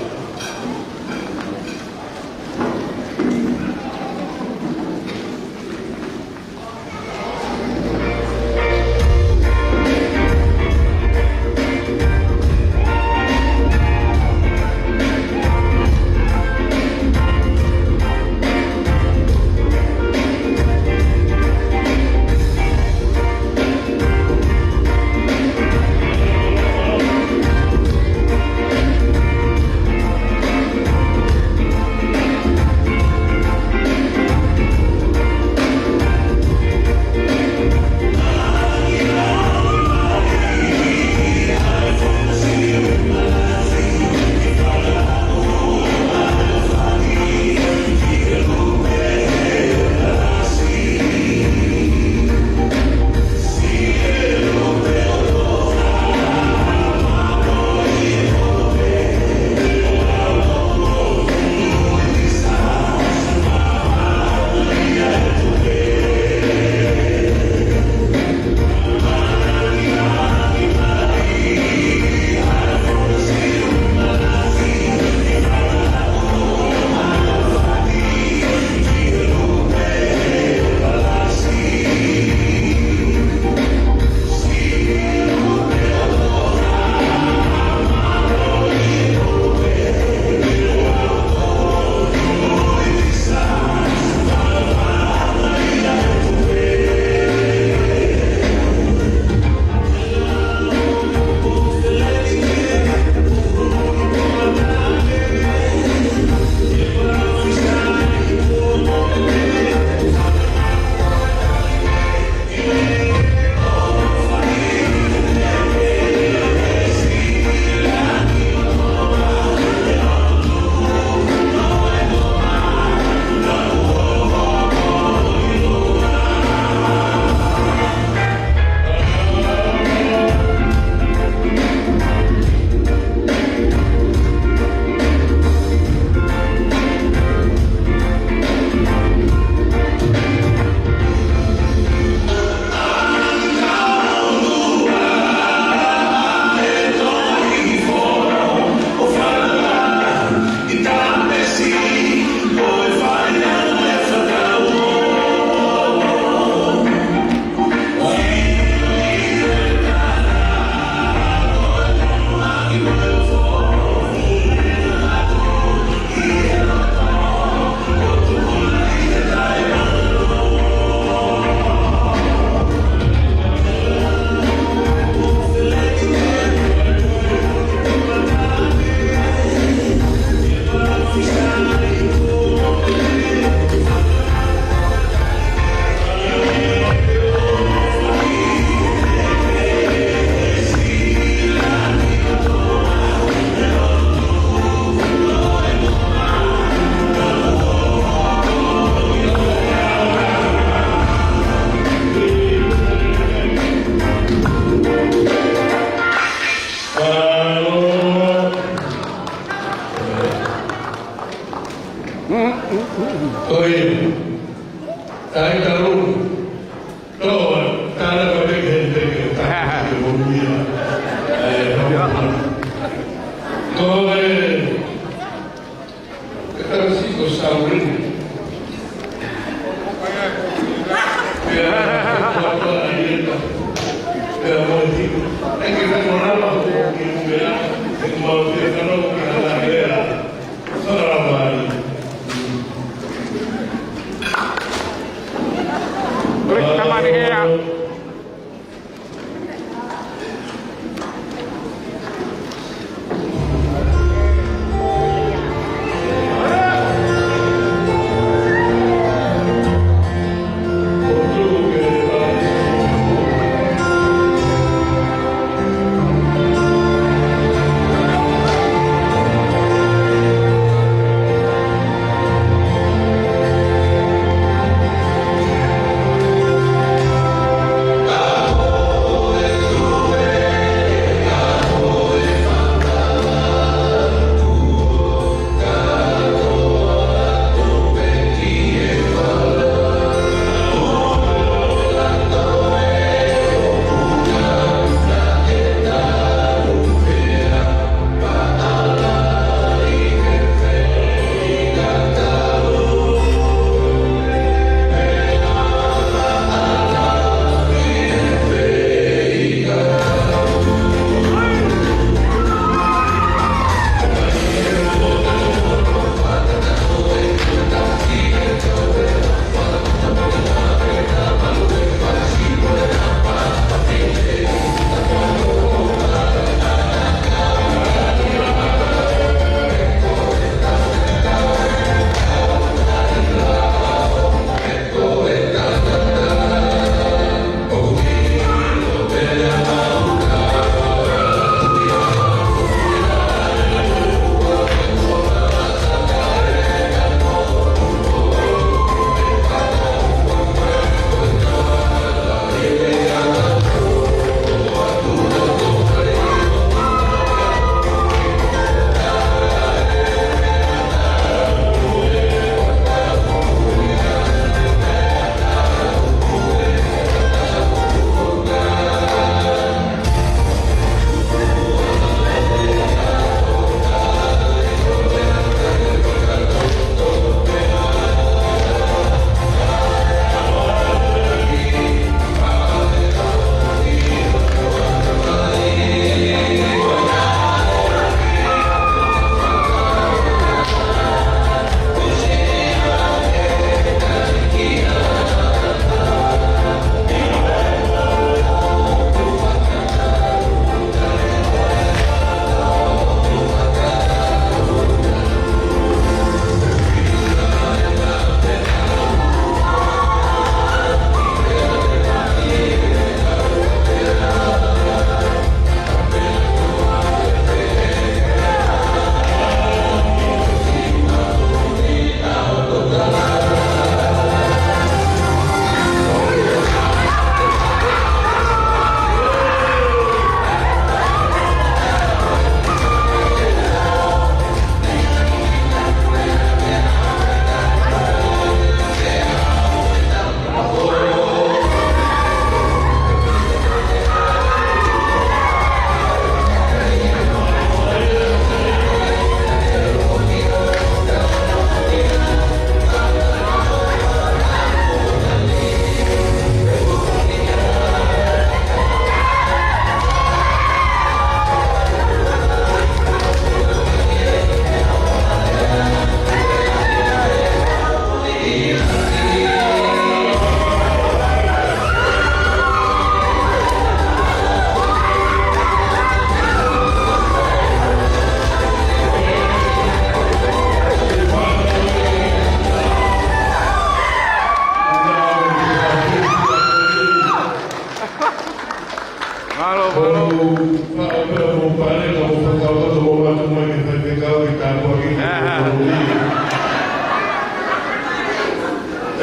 Speaker 5: tapo aqui.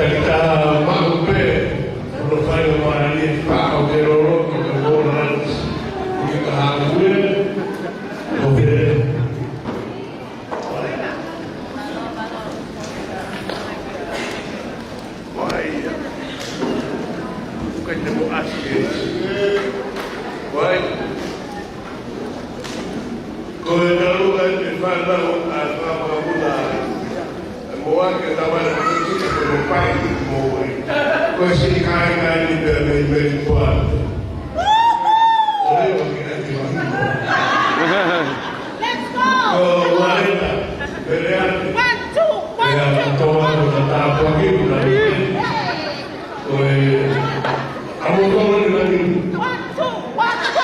Speaker 5: Kita mampe, kalau saya mari pak teror, kemudian kita hamil, kemudian bukan demo asli, baik. Kalau kan pada apa mula, mau kita pada kita berupaya mau, kau sih kaya ni berbuat. Oleh kita cuma.
Speaker 6: Let's go!
Speaker 5: Oh, wanita, berian.
Speaker 6: 1, 2, 1,
Speaker 5: Ya,
Speaker 6: 2.
Speaker 5: toa tetap lagi bulan. Kau, kamu kau ni lagi.
Speaker 6: 1, 2, 1, 2, 1,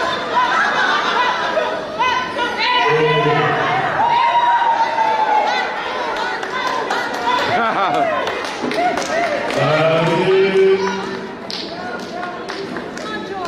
Speaker 6: 2, 1, 2.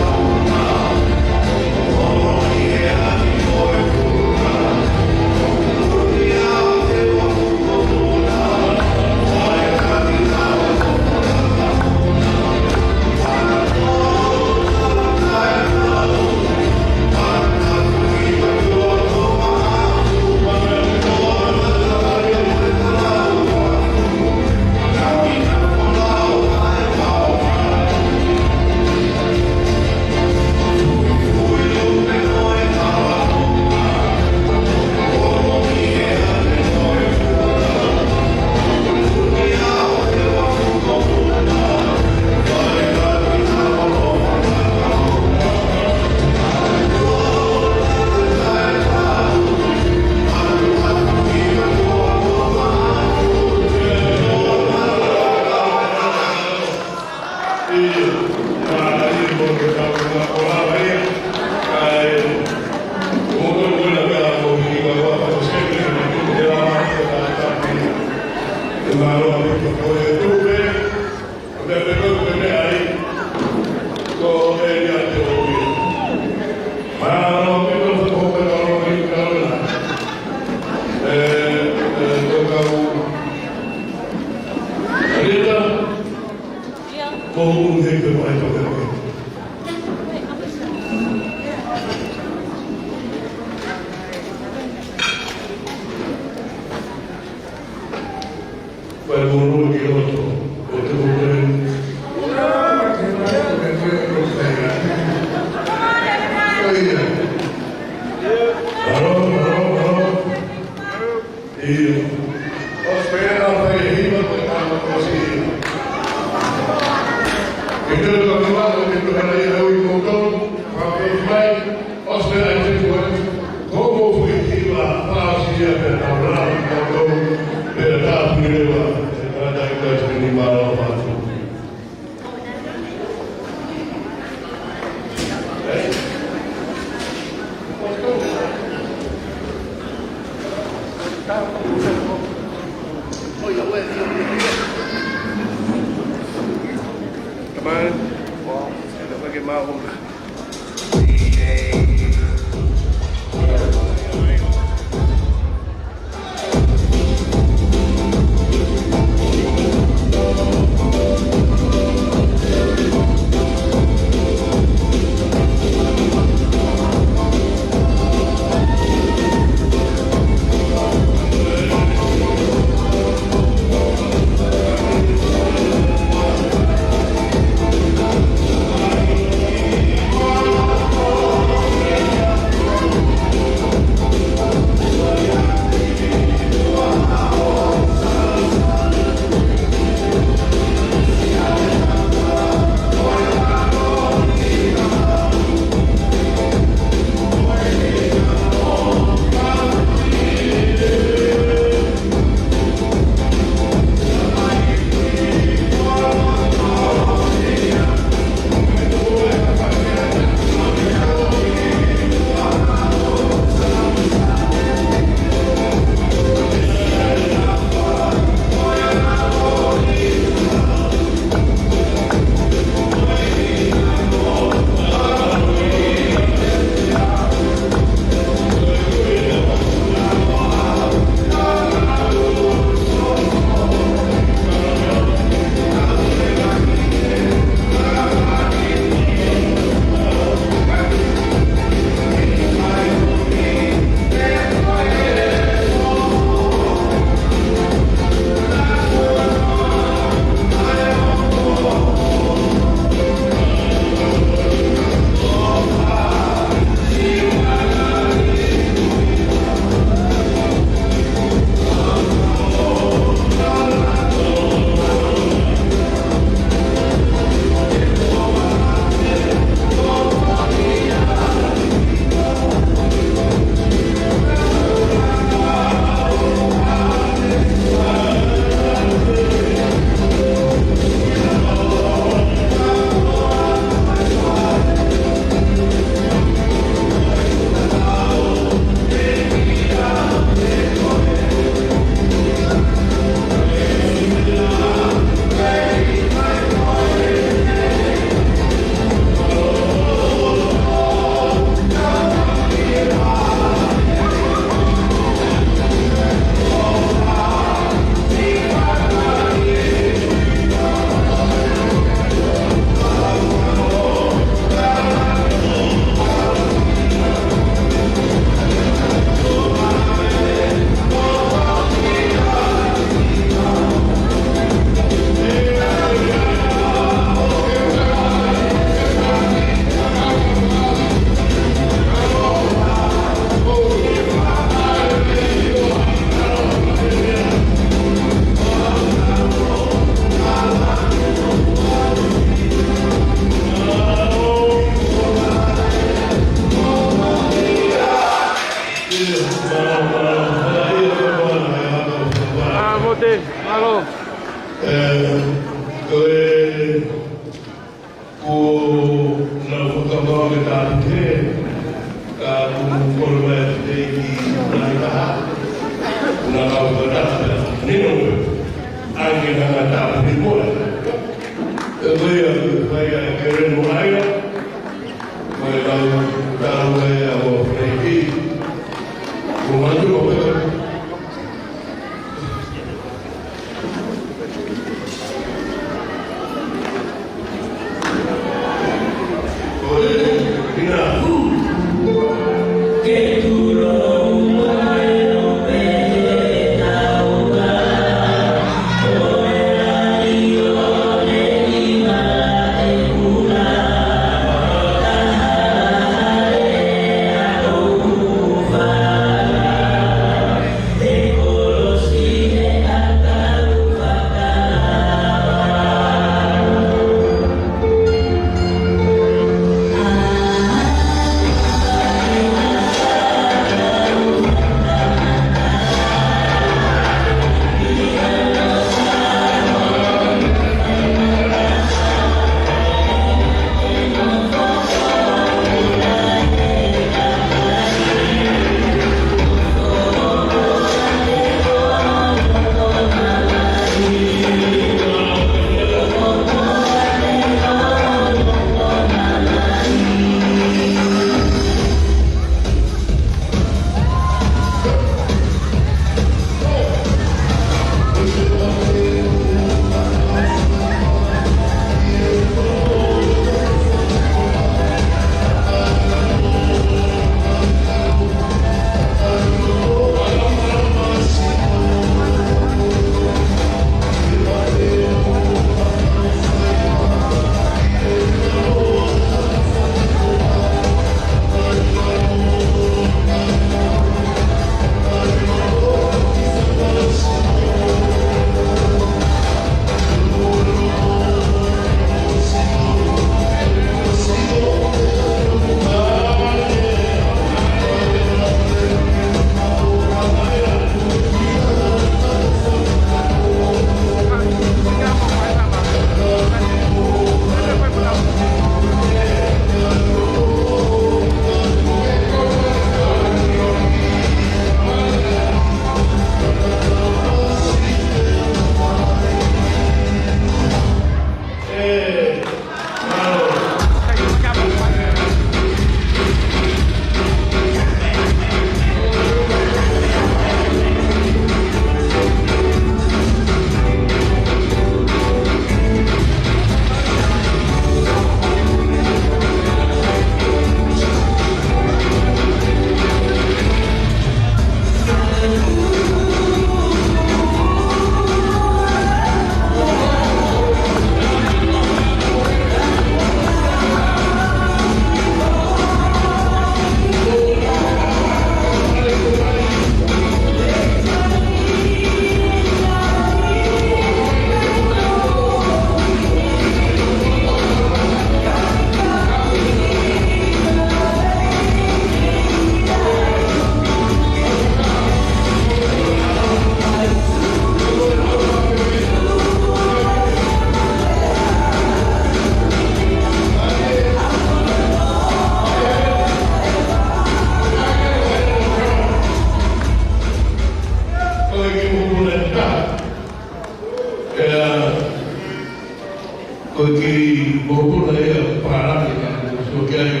Speaker 5: Motu na ia parara ni ka so kia ni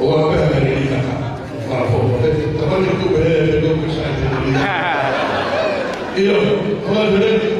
Speaker 5: o a pe ni ka para fo te ka ni ku be do ku sa ni io o a be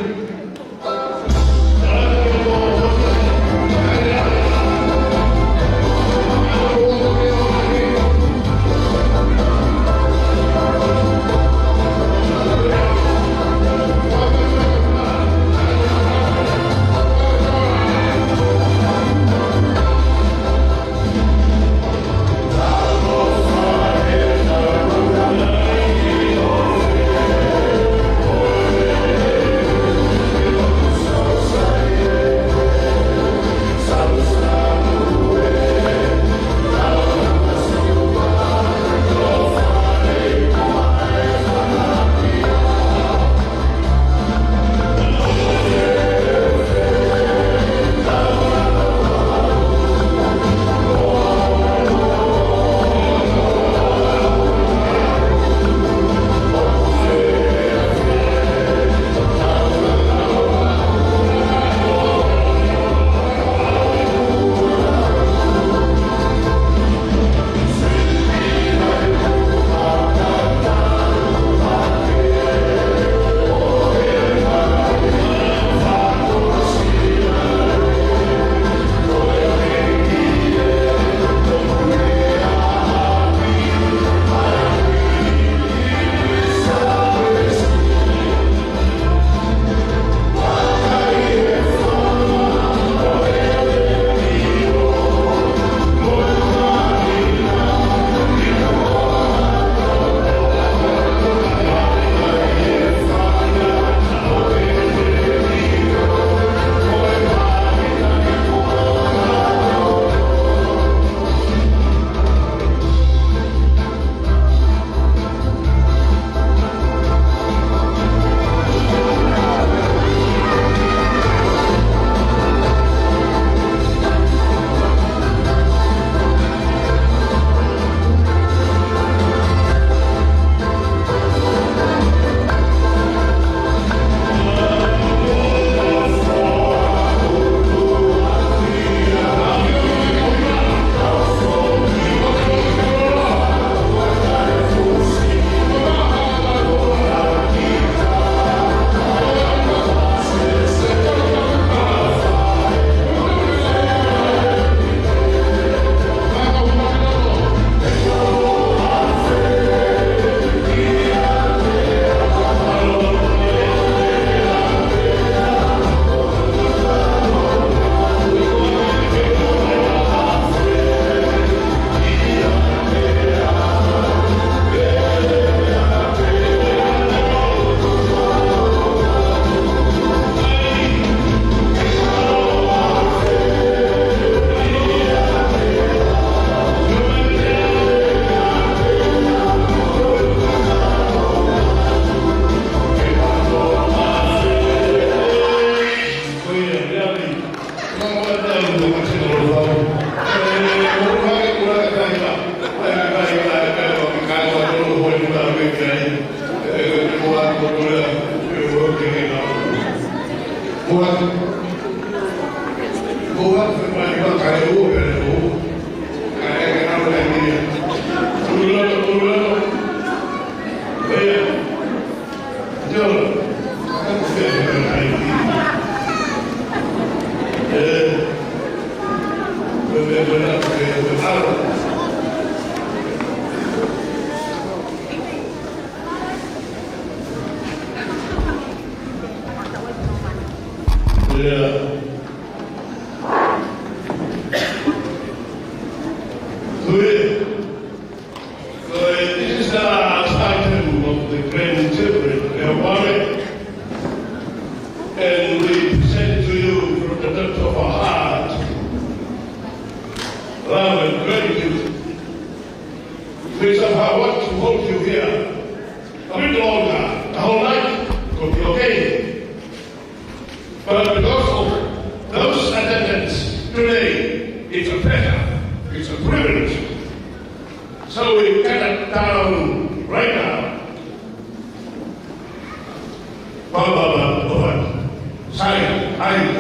Speaker 5: Saya, I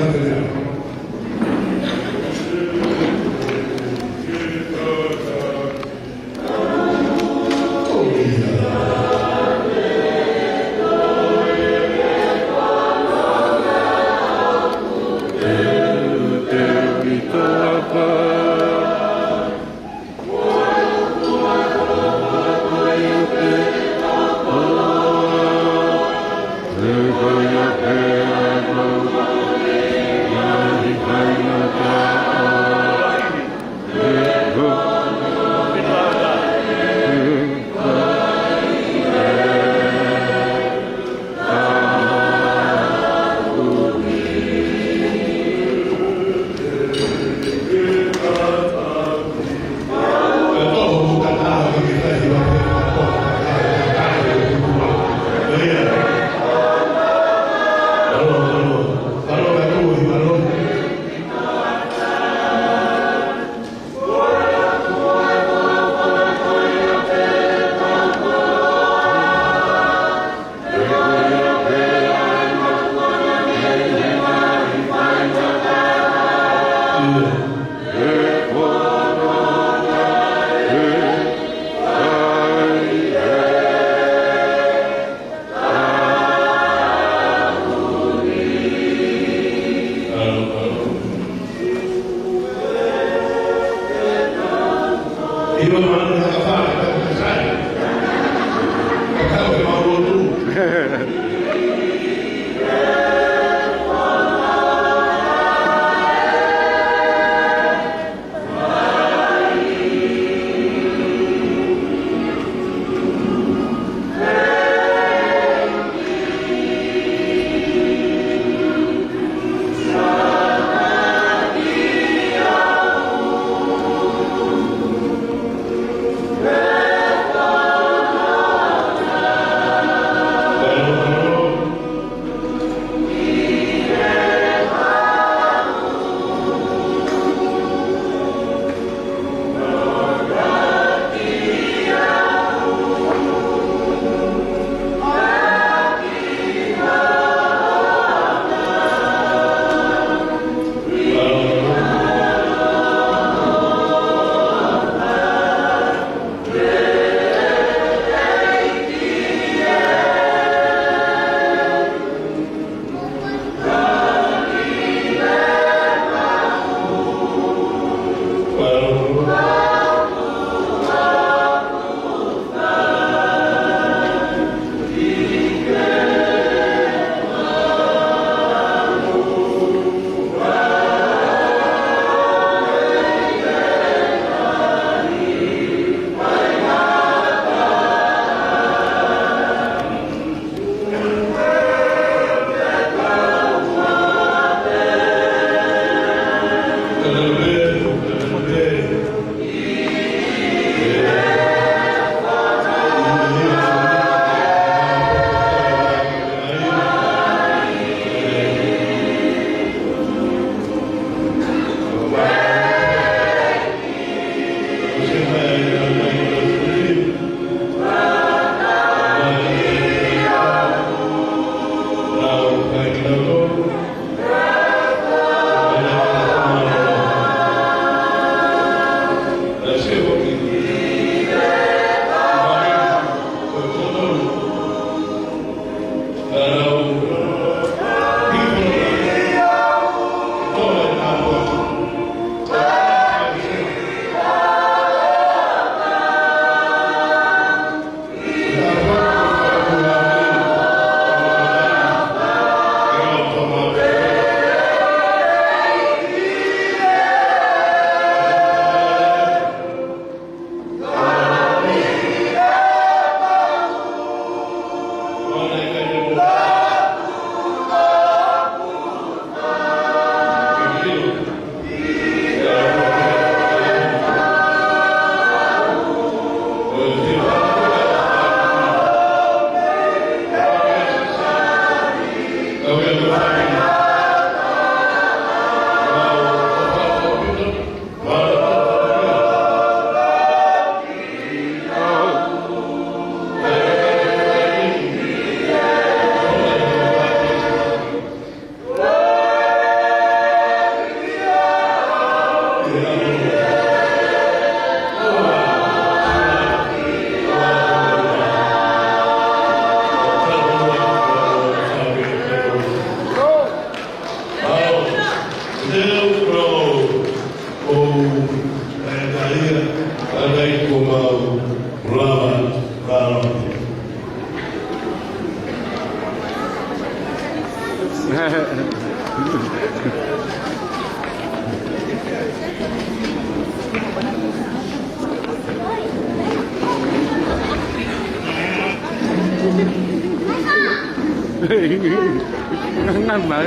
Speaker 1: Ngang mà.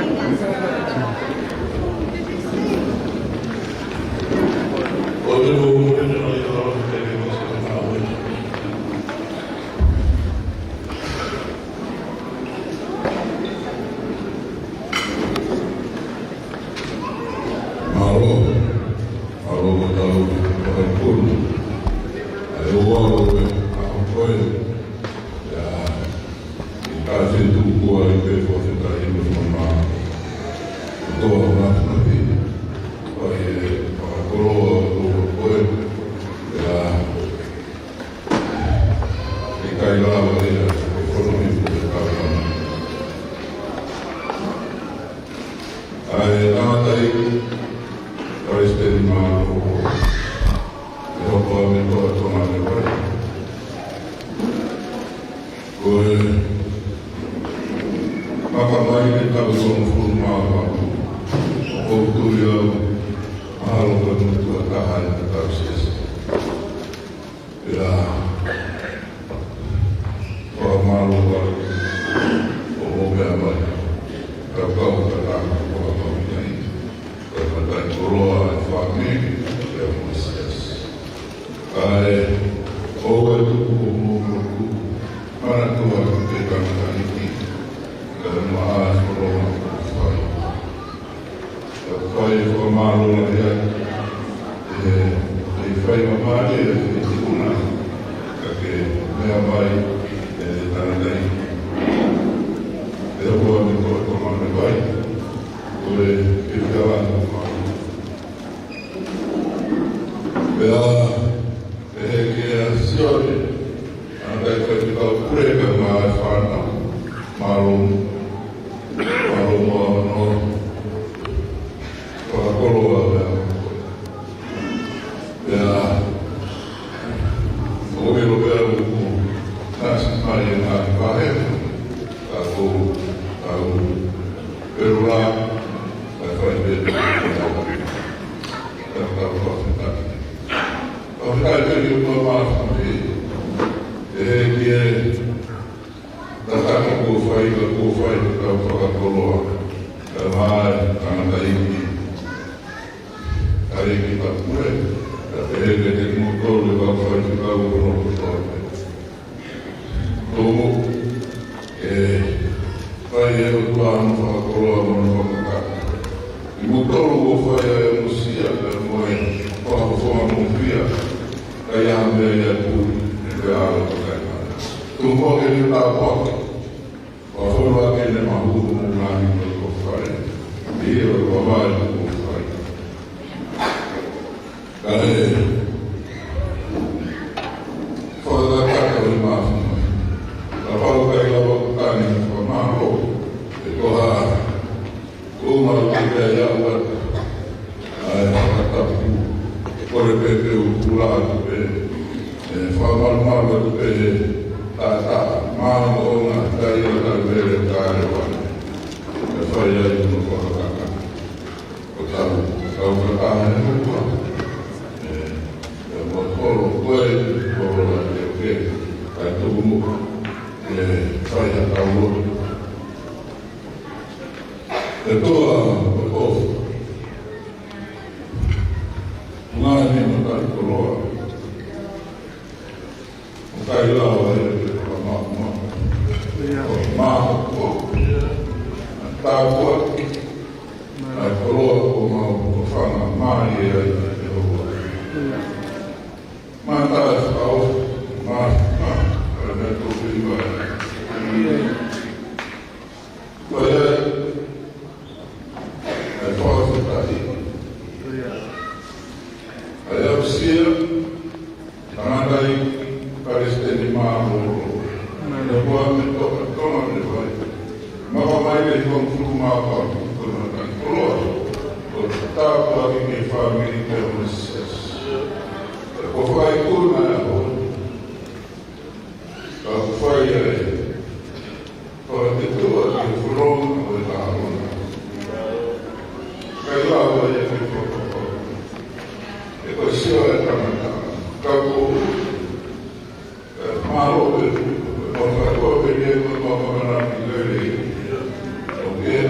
Speaker 3: Mahalo,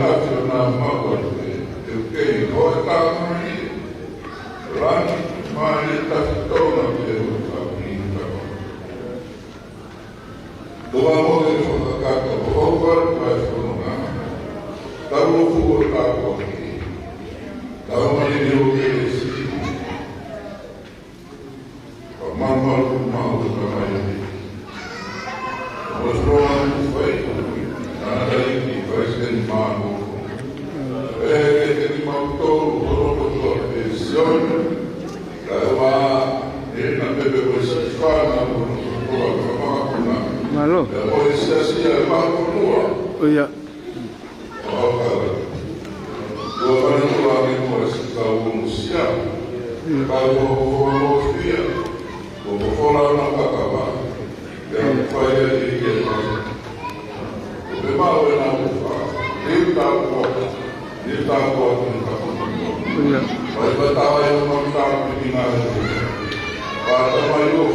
Speaker 3: atu na maua te ukei hoa tāmani, rani, maare tatu tōna te utakini tako. Tua moe whakakato hauwar kai whanonga, tau o fuo tāko ki, tau mai ni o ke si, pa mamaru mahu ka mai ni. Was wrong way, nātari President Mano. Ke mauto oropoto e sion, kawa e na pepe o se whana o makuna.
Speaker 1: Malo.
Speaker 3: O e se asia e makunua.
Speaker 1: Oh ya.
Speaker 3: O whanua ni mo e se tau o musia. Kai o fia. O whora na kakawa. E a whaia i ke mai. O me mau e na uwha. Riu tāu kua. Riu tāu kua ni kakuna.
Speaker 1: Oh ya.
Speaker 3: Vai batawa e o mau tāu ki ngā reu. Pāta mai o.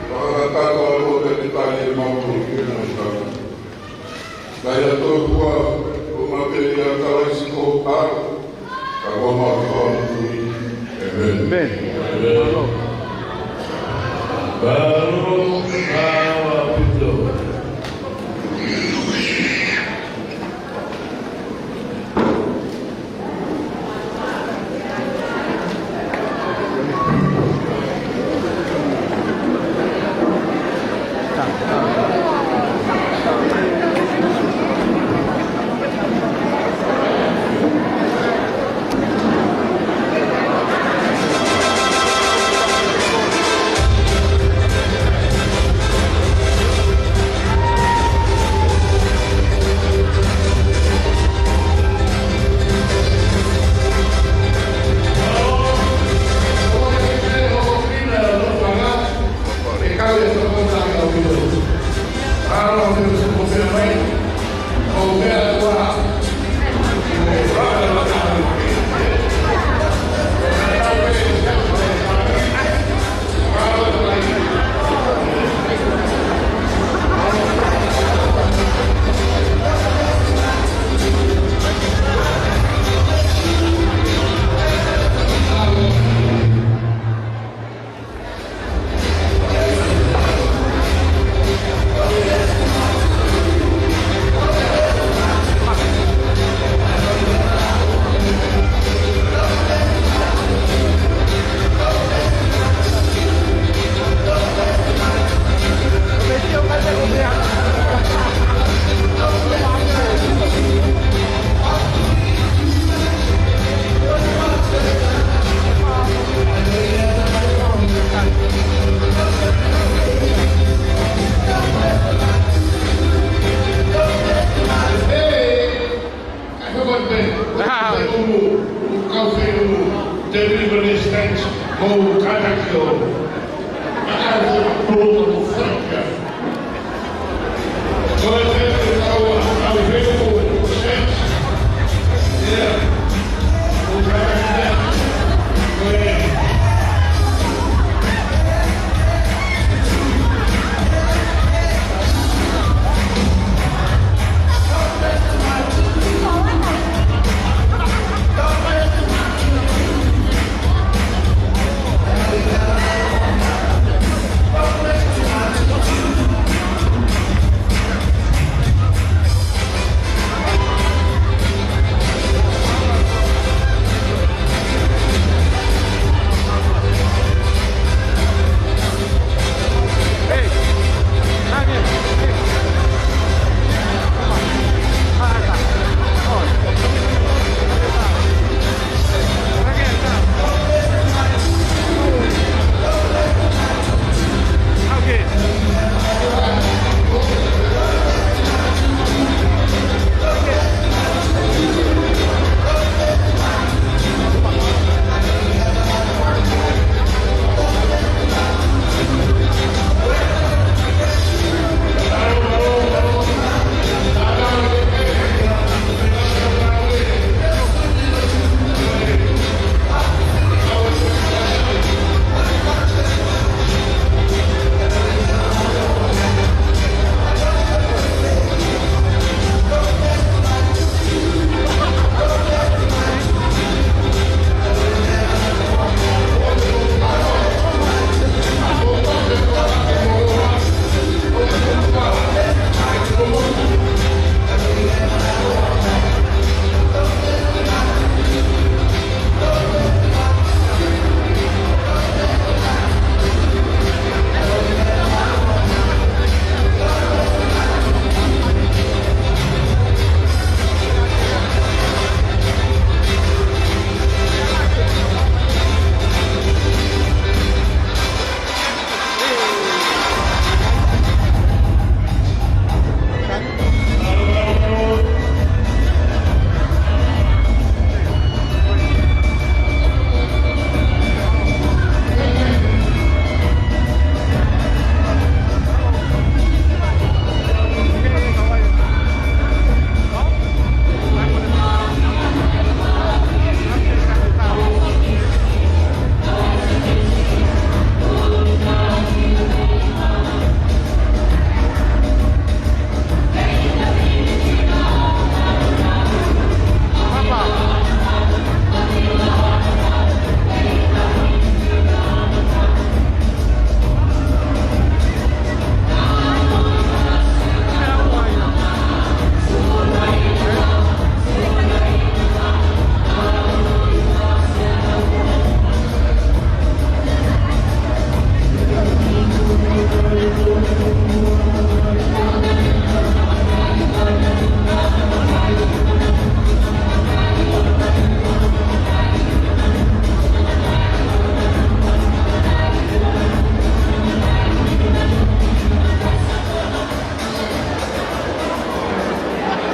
Speaker 3: Whakataka o te te tāi e mau o ki ngā tāu. Kai a tō kua o maperi a tāwaisi ko tāu. Ka kua mau tāu tui. Amen.
Speaker 1: Ben. Malo.
Speaker 5: Baru kawa pito.
Speaker 2: E kau e whakataka o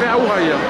Speaker 1: auha ia.